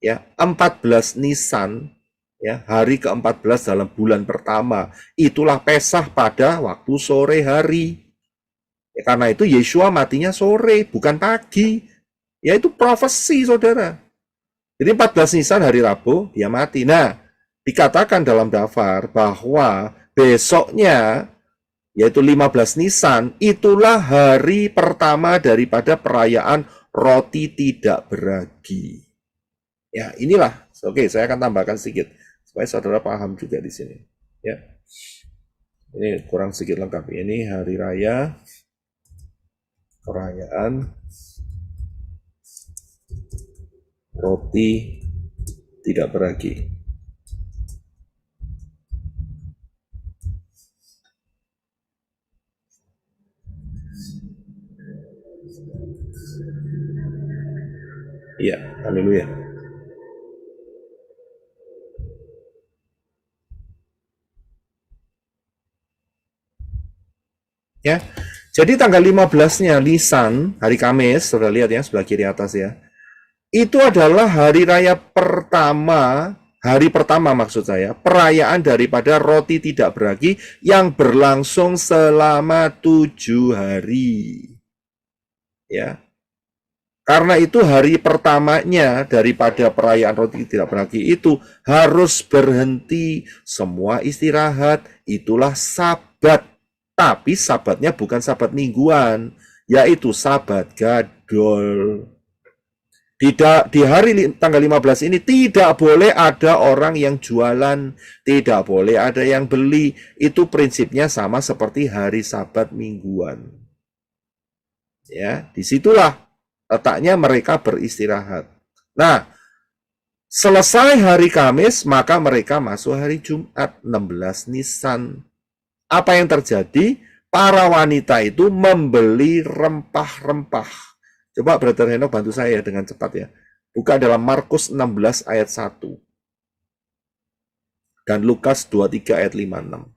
Ya, 14 Nisan, ya, hari ke-14 dalam bulan pertama, itulah Pesah pada waktu sore hari. Ya, karena itu Yeshua matinya sore, bukan pagi. Ya, itu profesi, saudara. Jadi 14 Nisan hari Rabu, dia mati. Nah, dikatakan dalam daftar bahwa besoknya, yaitu 15 Nisan, itulah hari pertama daripada perayaan roti tidak beragi. Ya, inilah. Oke, saya akan tambahkan sedikit supaya saudara paham juga di sini. Ya, ini kurang sedikit lengkap. Ini hari raya perayaan roti tidak beragi. Iya, haleluya. Ya, jadi tanggal 15-nya Nisan, hari Kamis, saudara lihat ya, sebelah kiri atas ya. Itu adalah hari raya pertama, hari pertama maksud saya, perayaan daripada roti tidak beragi yang berlangsung selama 7 hari. Ya. Karena itu hari pertamanya daripada perayaan roti tidak beragi itu harus berhenti, semua istirahat, itulah Sabat. Tapi Sabatnya bukan Sabat mingguan, yaitu Sabat gadol. Di hari tanggal 15 ini tidak boleh ada orang yang jualan, tidak boleh ada yang beli. Itu prinsipnya sama seperti hari Sabat mingguan. Ya, disitulah letaknya mereka beristirahat. Nah, selesai hari Kamis, maka mereka masuk hari Jumat 16 Nisan. Apa yang terjadi? Para wanita itu membeli rempah-rempah. Coba Brother Henok bantu saya dengan cepat ya. Buka dalam Markus 16 ayat 1. Dan Lukas 23 ayat 56.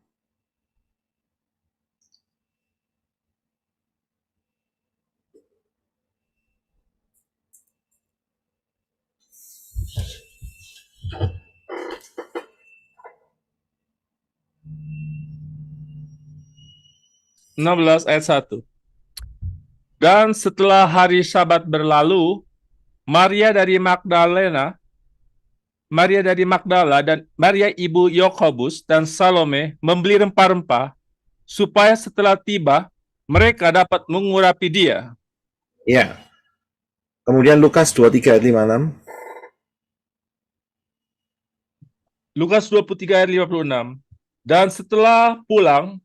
Ayat 1. Dan setelah hari Sabat berlalu, Maria dari Magdala dan Maria ibu Yakobus dan Salome membeli rempah-rempah supaya setelah tiba mereka dapat mengurapi dia. Ya. Kemudian Lukas 23 ayat 56. Lukas 23 ayat 56. Dan setelah pulang,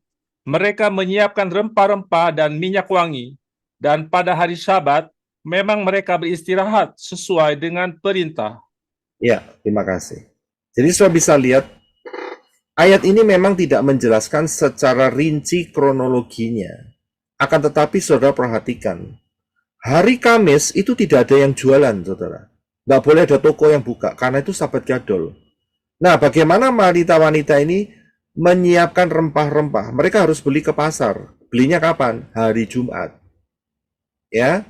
mereka menyiapkan rempah-rempah dan minyak wangi. Dan pada hari Sabat, memang mereka beristirahat sesuai dengan perintah. Ya, terima kasih. Jadi saudara bisa lihat, ayat ini memang tidak menjelaskan secara rinci kronologinya. Akan tetapi saudara perhatikan, hari Kamis itu tidak ada yang jualan, saudara. Nggak boleh ada toko yang buka, karena itu Sabat gadol. Nah, bagaimana wanita-wanita ini menyiapkan rempah-rempah? Mereka harus beli ke pasar. Belinya kapan? Hari Jumat. Ya,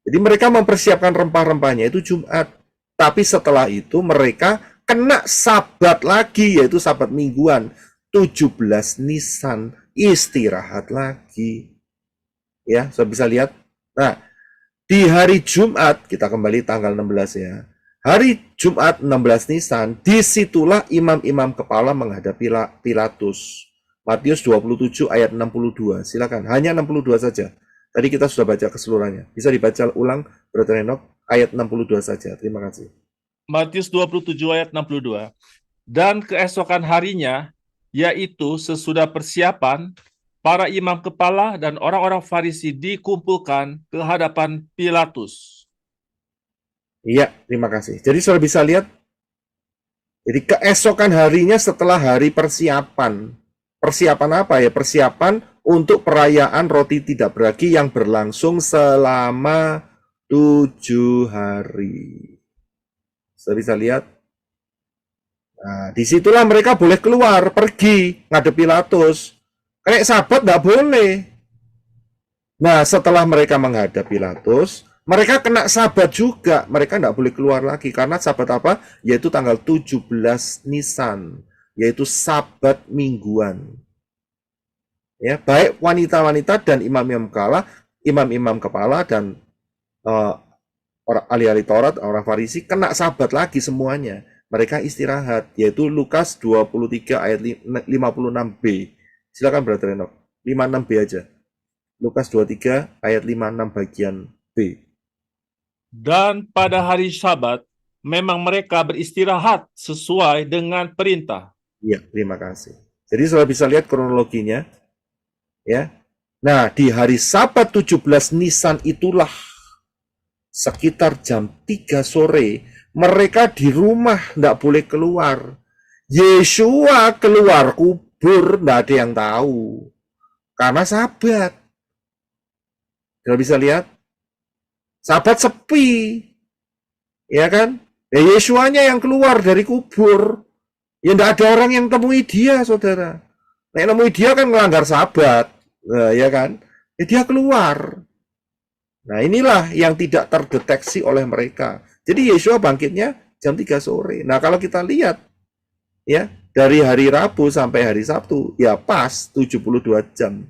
jadi mereka mempersiapkan rempah-rempahnya itu Jumat. Tapi setelah itu mereka kena Sabat lagi, yaitu Sabat mingguan. 17 Nisan, istirahat lagi. Ya, saya bisa lihat. Nah, di hari Jumat, kita kembali tanggal 16 ya. Hari Jumat 16 Nisan, disitulah imam-imam kepala menghadapi Pilatus. Matius 27 ayat 62. Silakan, hanya 62 saja. Tadi kita sudah baca keseluruhannya. Bisa dibaca ulang, Brother Henok, ayat 62 saja. Terima kasih. Matius 27 ayat 62. Dan keesokan harinya, yaitu sesudah persiapan, para imam kepala dan orang-orang Farisi dikumpulkan ke hadapan Pilatus. Iya, terima kasih. Jadi saudara bisa lihat, jadi keesokan harinya setelah hari persiapan. Persiapan apa ya? Persiapan untuk perayaan roti tidak beragi yang berlangsung selama 7 hari. Saudara bisa lihat. Nah, disitulah mereka boleh keluar, pergi, ngadep Pilatus. Kayak sahabat nggak boleh. Nah, setelah mereka menghadap Pilatus, mereka kena sabat juga. Mereka nggak boleh keluar lagi. Karena sabat apa? Yaitu tanggal 17 Nisan. Yaitu sabat mingguan. Ya, baik wanita-wanita dan imam-imam kepala dan ahli-ahli Taurat, orang Farisi kena sabat lagi semuanya. Mereka istirahat, yaitu Lukas 23 ayat 56b. Silakan Brother Enoch, 56b aja. Lukas 23 ayat 56 bagian B. Dan pada hari Sabat, memang mereka beristirahat sesuai dengan perintah. Iya, terima kasih. Jadi saudara bisa lihat kronologinya. Ya. Nah, di hari Sabat 17 Nisan itulah sekitar jam 3 sore, mereka di rumah tidak boleh keluar. Yeshua keluar kubur, tidak ada yang tahu. Karena sabat. Saudara bisa lihat? Sabat sepi. Ya kan? Ya Yeshuanya yang keluar dari kubur. Ya tidak ada orang yang temui dia, saudara. Nah, yang temui dia kan melanggar sabat. Nah, ya kan? Ya dia keluar. Nah, inilah yang tidak terdeteksi oleh mereka. Jadi Yeshua bangkitnya jam 3 sore. Nah, kalau kita lihat ya, dari hari Rabu sampai hari Sabtu, ya pas 72 jam.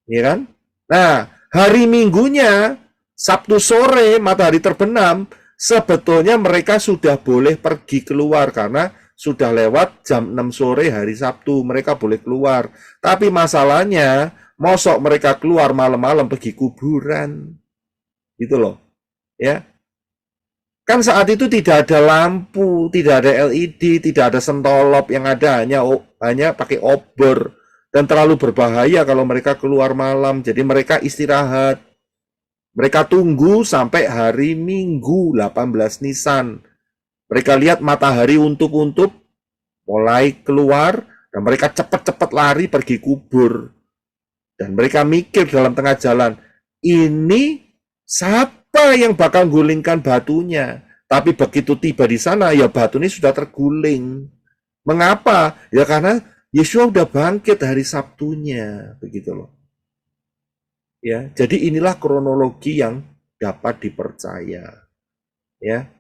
Ya kan? Nah, hari Minggunya, Sabtu sore, matahari terbenam, sebetulnya mereka sudah boleh pergi keluar karena sudah lewat jam 6 sore hari Sabtu, mereka boleh keluar. Tapi masalahnya, mosok mereka keluar malam-malam pergi kuburan. Gitu loh. Ya. Kan saat itu tidak ada lampu, tidak ada LED, tidak ada sentolop, yang ada hanya pakai obor. Dan terlalu berbahaya kalau mereka keluar malam. Jadi mereka istirahat. Mereka tunggu sampai hari Minggu 18 Nisan. Mereka lihat matahari untup-untup, mulai keluar, dan mereka cepat-cepat lari pergi kubur. Dan mereka mikir dalam tengah jalan, ini siapa yang bakal gulingkan batunya? Tapi begitu tiba di sana, ya batu ini sudah terguling. Mengapa? Ya karena Yeshua udah bangkit hari Sabtunya, begitu loh. Ya, jadi inilah kronologi yang dapat dipercaya. Ya.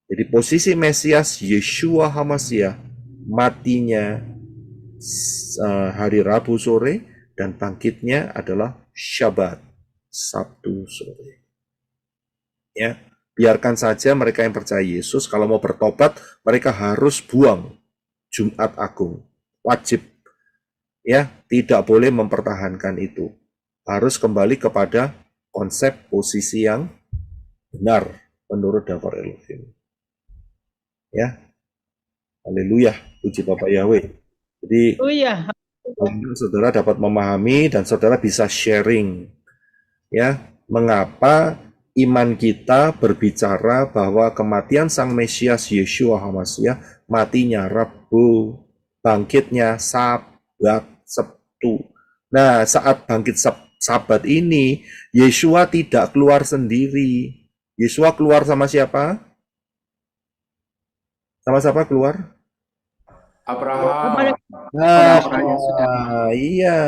Jadi posisi Mesias Yeshua HaMashiach matinya hari Rabu sore dan bangkitnya adalah Syabat, Sabtu sore. Ya, biarkan saja mereka yang percaya Yesus kalau mau bertobat mereka harus buang Jumat Agung, wajib. Ya, tidak boleh mempertahankan itu. Harus kembali kepada konsep posisi yang benar menurut Davar Elohim. Ya, haleluya, puji Bapak Yahweh. Jadi, saudara dapat memahami dan saudara bisa sharing, ya, mengapa iman kita berbicara bahwa kematian Sang Mesias Yeshua HaMashiach matinya Rabu, bangkitnya Sabat, Sabtu. Nah, saat bangkit Sabat ini, Yeshua tidak keluar sendiri. Yeshua keluar sama siapa? Sama siapa keluar? Abraham. Nah, iya.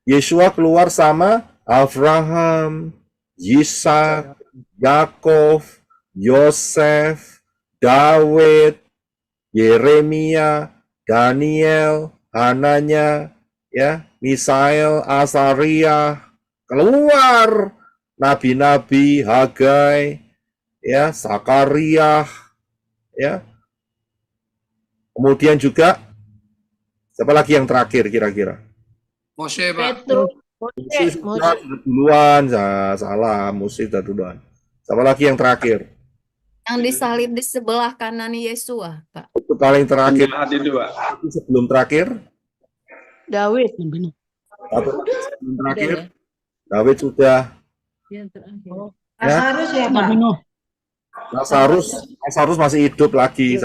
Yeshua keluar sama Abraham, Yisak, Yakov, Yosef, Daud, Yeremia, Daniel, Hananya, ya, Misael, Asaria, keluar nabi-nabi, Hagai, ya, Zakaria, ya. Kemudian juga siapa lagi yang terakhir kira-kira? Mose, Pak. Mose sudah duluan, salah, Mose sudah duluan. Siapa lagi yang terakhir? Yang disalib di sebelah kanan Yesua, Pak. Itu paling terakhir. Penjahat itu, Pak. Sebelum terakhir? Daud. Sebelum terakhir? Daud sudah. Lazarus ya, Pak. Lazarus masih hidup lagi.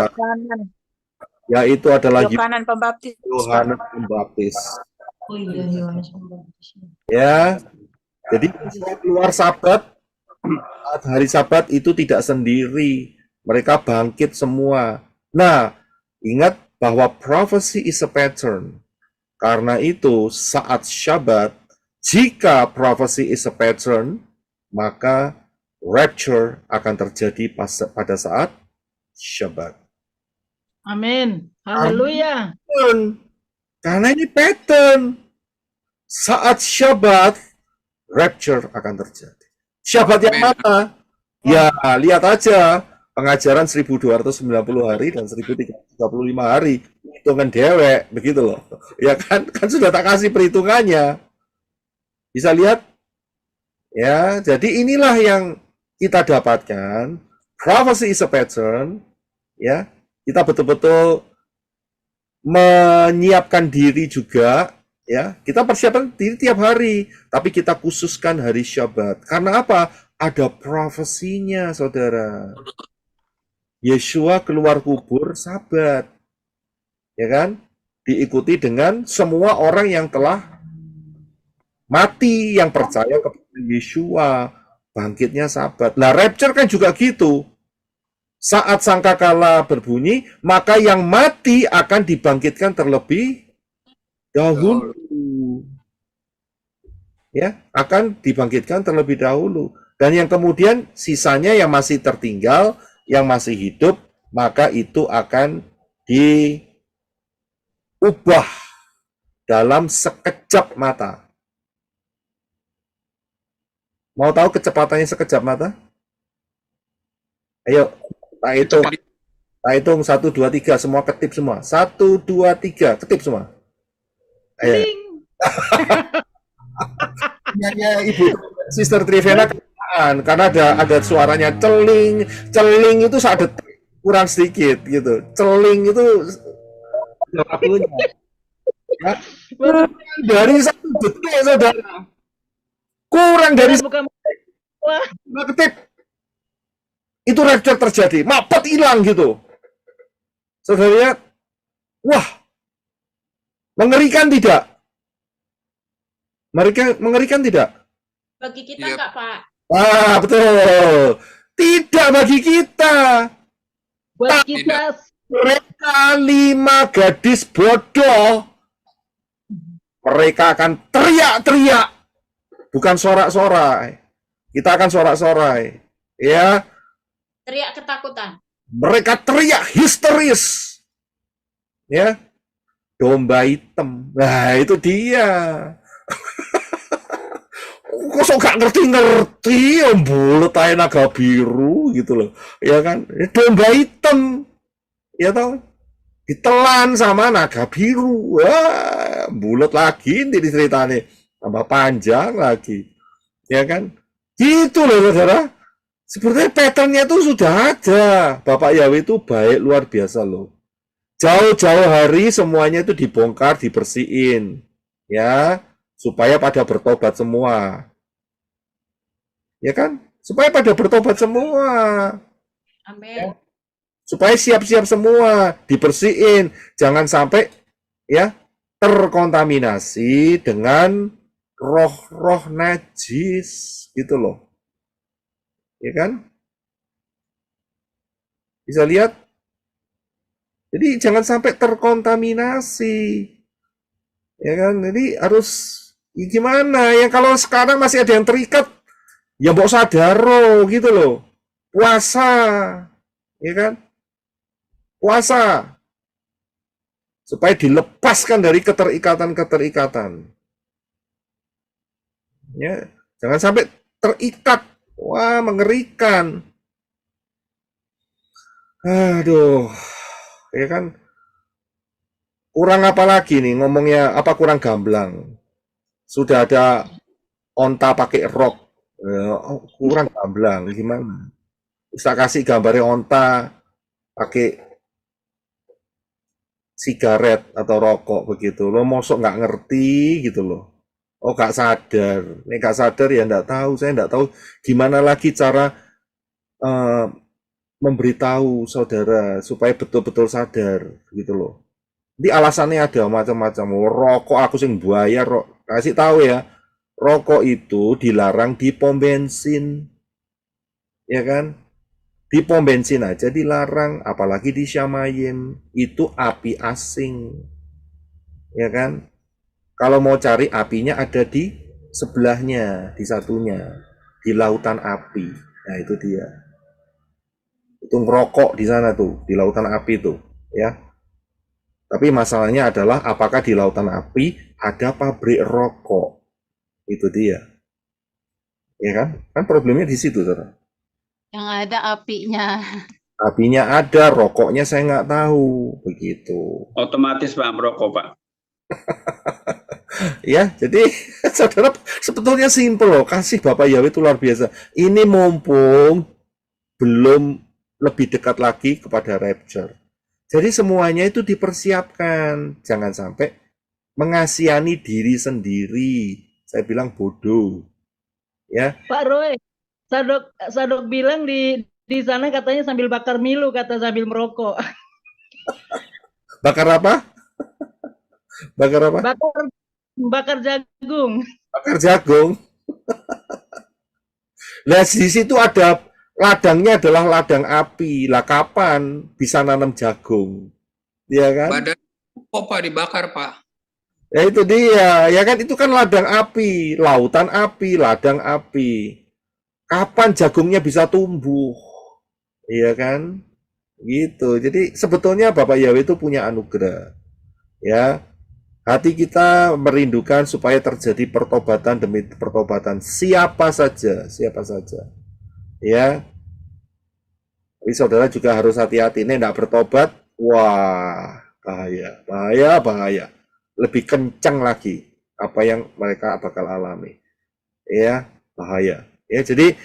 Ya, itu adalah Yohanes Pembaptis. Yohanes Pembaptis. Oh iya, Yohanes Pembaptis. Ya, jadi keluar Sabat saat hari Sabat itu tidak sendiri. Mereka bangkit semua. Nah, ingat bahwa prophecy is a pattern. Karena itu, saat Syabat, jika prophecy is a pattern, maka rapture akan terjadi pada saat Syabat. Amin. Haleluya. Karena ini pattern. Saat Syabat, rapture akan terjadi. Syabat yang mana? Ya, lihat aja pengajaran 1290 hari dan 1335 hari. Hitungan dewek, begitu loh. Ya kan sudah tak kasih perhitungannya. Bisa lihat? Ya, jadi inilah yang kita dapatkan. Prophecy is a pattern. Ya, kita betul-betul menyiapkan diri juga. Ya, kita persiapkan diri tiap hari, tapi kita khususkan hari Syabat. Karena apa? Ada profesinya, saudara. Yeshua keluar kubur Sabat, ya kan? Diikuti dengan semua orang yang telah mati, yang percaya kepada Yeshua, bangkitnya Sabat. Nah, rapture kan juga gitu. Saat sangkakala berbunyi, maka yang mati akan dibangkitkan terlebih dahulu. Ya, akan dibangkitkan terlebih dahulu. Dan yang kemudian sisanya yang masih tertinggal, yang masih hidup, maka itu akan diubah dalam sekejap mata. Mau tahu kecepatannya sekejap mata? Ayo, tak hitung. Tak hitung 1, 2, 3, semua ketip semua. 1, 2, 3, ketip semua. Ayo. Ya, Ibu Sister Trivena karena ada suaranya celing itu saat detik kurang sedikit gitu. Celing itu waktunya. Ya. Dari 1 detik, saudara. Kurang dari 1 detik. Itu rapture terjadi. Mapet hilang gitu. Saudara lihat. Wah. Mengerikan tidak? Mengerikan tidak? Bagi kita enggak, Pak. Ah, betul. Tidak bagi kita. Buat kita. Mereka 5 gadis bodoh. Mereka akan teriak-teriak. Bukan sorak-sorai. Kita akan sorak-sorai. Ya. Teriak ketakutan. Mereka teriak histeris. Ya. Domba hitam. Nah, itu dia. Kok gak ngerti-ngerti, bulet aja naga biru gitu loh. Ya kan? Domba hitam. Ya tau? Ditelan sama naga biru. Wah, bulet lagi ini ceritanya. Tambah panjang lagi. Ya kan? Gitu loh, saudara. Sebenarnya patternnya itu sudah ada. Bapak Yahweh itu baik luar biasa loh. Jauh-jauh hari semuanya itu dibongkar, dibersihin. Ya, supaya pada bertobat semua. Ya kan? Supaya pada bertobat semua. Amin. Supaya siap-siap semua, dibersihin. Jangan sampai ya terkontaminasi dengan roh-roh najis gitu loh. Ya kan? Bisa lihat? Jadi jangan sampai terkontaminasi. Ya kan? Jadi harus gimana? Ya kalau sekarang masih ada yang terikat, ya mbok sadaro gitu loh. Puasa. Ya kan? Puasa. Supaya dilepaskan dari keterikatan-keterikatan. Ya, jangan sampai terikat. Wah, mengerikan. Aduh. Ya kan, kurang apa lagi nih ngomongnya, apa kurang gamblang? Sudah ada onta pakai rok, kurang gamblang gimana? Bisa kasih gambarnya onta pakai sigaret atau rokok begitu, lo mosok nggak ngerti gitu loh. Oh nggak sadar, nih nggak sadar ya nggak tahu, saya nggak tahu gimana lagi cara memberitahu saudara supaya betul-betul sadar gitu loh. Jadi alasannya ada macam-macam. Rokok aku sing bayar, kasih tahu ya. Rokok itu dilarang di pom bensin. ya kan? Di pom bensin aja dilarang, apalagi di Syamayim, itu api asing, ya kan? Kalau mau cari apinya ada di sebelahnya, di satunya, di lautan api. Nah itu dia. Itu ngerokok di sana tuh, di lautan api tuh, ya. Tapi masalahnya adalah apakah di lautan api ada pabrik rokok? Itu dia, ya kan? Kan problemnya di situ, saudara. Yang ada apinya. Apinya ada, rokoknya saya nggak tahu, begitu. Otomatis Pak merokok Pak. Ya, jadi saudara sebetulnya simpel loh, kasih Bapak Yahweh itu luar biasa. Ini mumpung belum lebih dekat lagi kepada rapture. Jadi semuanya itu dipersiapkan. Jangan sampai mengasihani diri sendiri. Saya bilang bodoh. Ya, Pak Roy, Sadok bilang di sana katanya sambil bakar milu, kata sambil merokok. bakar apa? Bakar apa? Bakar jagung. Bakar jagung. Nah, di situ ada ladangnya adalah ladang api. Lah kapan bisa nanam jagung? Ya kan? Badan Pak dibakar, Pak. Ya itu dia, ya kan itu kan ladang api, lautan api, ladang api. Kapan jagungnya bisa tumbuh? Iya kan? Gitu. Jadi sebetulnya Bapak Yahweh itu punya anugerah. Ya. Hati kita merindukan supaya terjadi pertobatan demi pertobatan siapa saja, siapa saja. Ya. Tapi saudara juga harus hati-hati, ini enggak bertobat, wah, bahaya, bahaya, bahaya. Lebih kencang lagi apa yang mereka bakal alami. Ya, bahaya. Ya, jadi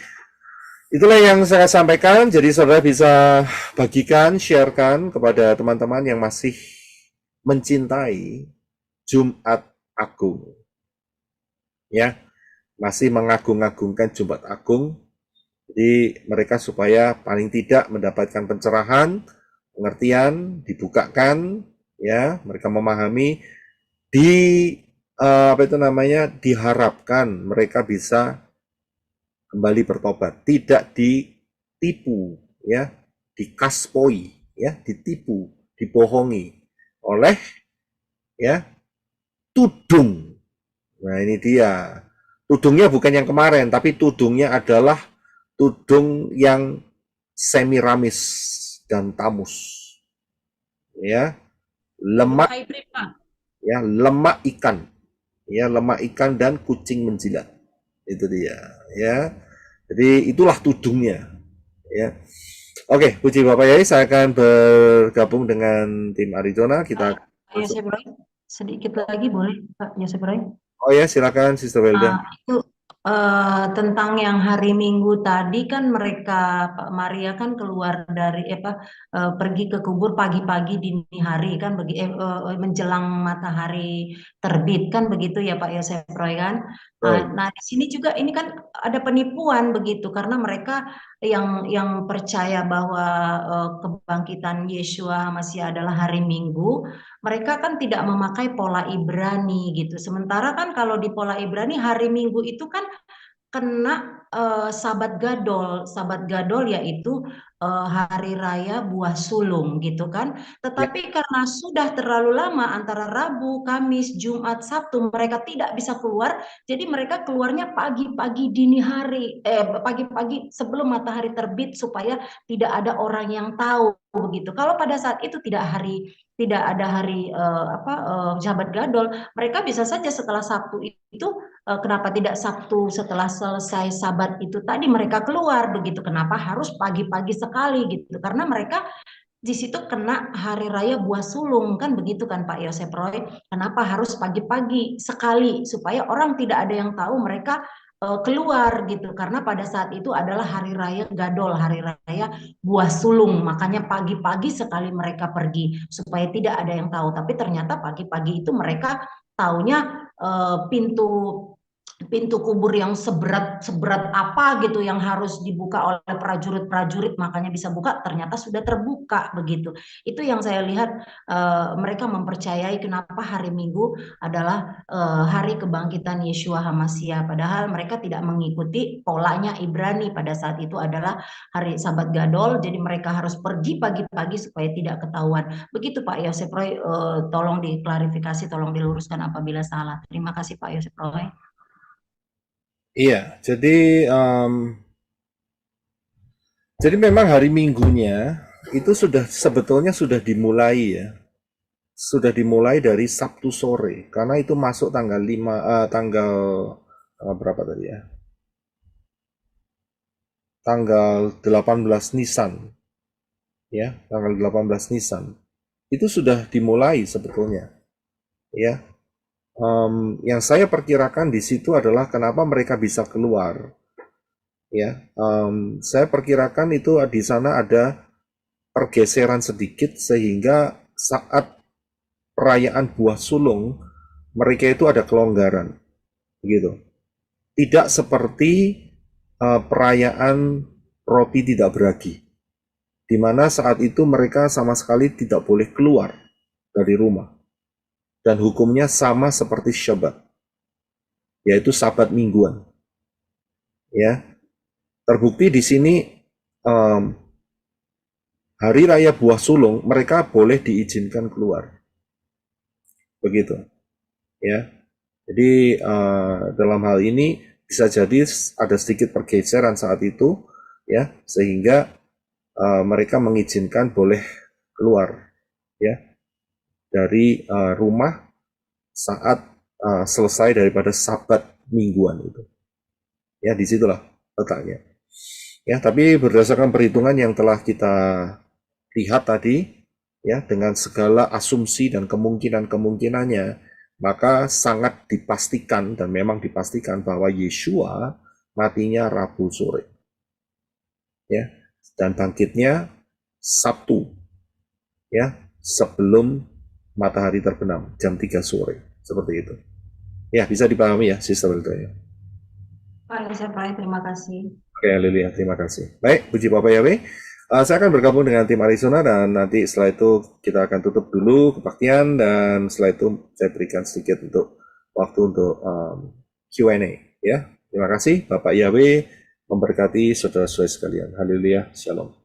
itulah yang saya sampaikan. Jadi saudara bisa bagikan, sharekan kepada teman-teman yang masih mencintai Jumat Agung. Ya, masih mengagung-agungkan Jumat Agung. Jadi mereka supaya paling tidak mendapatkan pencerahan, pengertian, dibukakan, ya, mereka memahami apa itu namanya, diharapkan mereka bisa kembali bertobat, tidak ditipu, ya, dikaspoi, ya, ditipu, dibohongi oleh, ya, tudung. Nah ini dia, tudungnya bukan yang kemarin, tapi tudungnya adalah tudung yang Semiramis dan Tamus, ya, lemak, Hybrid, Pak. ya, lemak ikan, ya, lemak ikan dan kucing menjilat, itu dia, ya. Jadi itulah tudungnya, ya. Oke, puji Bapak Yai, saya akan bergabung dengan tim Arizona. Kita Yosef Roy, sedikit lagi boleh Pak Yosef Roy? Oh ya, silakan Sister Welda. Itu tentang yang hari Minggu tadi kan mereka Pak Maria kan keluar dari pergi ke kubur pagi-pagi dini hari kan menjelang matahari terbit kan begitu ya Pak Yosef Roy kan. Nah di sini juga ini kan ada penipuan begitu karena mereka yang percaya bahwa kebangkitan Yeshua masih adalah hari Minggu, mereka kan tidak memakai pola Ibrani gitu. Sementara kan kalau di pola Ibrani hari Minggu itu kan kena Sabat Gadol yaitu hari raya buah sulung gitu kan. Tetapi karena sudah terlalu lama antara Rabu, Kamis, Jumat, Sabtu mereka tidak bisa keluar, jadi mereka keluarnya pagi-pagi dini hari, pagi-pagi sebelum matahari terbit supaya tidak ada orang yang tahu begitu. Kalau pada saat itu tidak ada hari Sabat Gadol, mereka bisa saja setelah Sabtu itu kenapa tidak Sabtu setelah selesai Sabat itu tadi mereka keluar begitu? Kenapa harus pagi-pagi sekali gitu? Karena mereka di situ kena hari raya buah sulung kan begitu kan Pak Yosef Roy? Kenapa harus pagi-pagi sekali supaya orang tidak ada yang tahu mereka keluar gitu? Karena pada saat itu adalah hari raya Gadol, hari raya buah sulung. Makanya pagi-pagi sekali mereka pergi supaya tidak ada yang tahu. Tapi ternyata pagi-pagi itu mereka taunya pintu pintu kubur yang seberat apa gitu yang harus dibuka oleh prajurit-prajurit makanya bisa buka, ternyata sudah terbuka begitu. Itu yang saya lihat mereka mempercayai kenapa hari Minggu adalah hari kebangkitan Yeshua HaMasyiah, padahal mereka tidak mengikuti polanya Ibrani. Pada saat itu adalah hari Sabat Gadol, jadi mereka harus pergi pagi-pagi supaya tidak ketahuan. Begitu Pak Yosef Roy, tolong diklarifikasi, tolong diluruskan apabila salah. Terima kasih Pak Yosef Roy. Iya, jadi memang hari Minggunya itu sebetulnya sudah dimulai ya. Sudah dimulai dari Sabtu sore, karena itu masuk tanggal berapa tadi ya? Tanggal 18 Nisan. Ya, tanggal 18 Nisan. Itu sudah dimulai sebetulnya. Ya. Yang saya perkirakan di situ adalah kenapa mereka bisa keluar. Ya, saya perkirakan itu di sana ada pergeseran sedikit sehingga saat perayaan buah sulung mereka itu ada kelonggaran, begitu. Tidak seperti perayaan roti tidak beragi, di mana saat itu mereka sama sekali tidak boleh keluar dari rumah. Dan hukumnya sama seperti Syabat, yaitu Sabat mingguan. Ya, terbukti di sini hari raya buah sulung mereka boleh diizinkan keluar, begitu. Ya, jadi dalam hal ini bisa jadi ada sedikit pergeseran saat itu, ya, sehingga mereka mengizinkan boleh keluar, ya, dari rumah saat selesai daripada Sabat mingguan itu. Ya, disitulah letaknya. Ya, tapi berdasarkan perhitungan yang telah kita lihat tadi, ya, dengan segala asumsi dan kemungkinan-kemungkinannya, maka sangat dipastikan dan memang dipastikan bahwa Yeshua matinya Rabu sore. Ya, dan bangkitnya Sabtu. Ya, sebelum matahari terbenam jam 3 sore, seperti itu. Ya, bisa dipahami ya, Sister Wilda. Pak Yosef Roy, terima kasih. Oke, Lilia, terima kasih. Baik, puji Bapak Yahweh. Saya akan bergabung dengan tim Arizona dan nanti setelah itu kita akan tutup dulu kebaktian dan setelah itu saya berikan sedikit untuk waktu untuk Q&A. Ya, terima kasih. Bapak Yahweh memberkati saudara-saudara sekalian. Haleluya, shalom.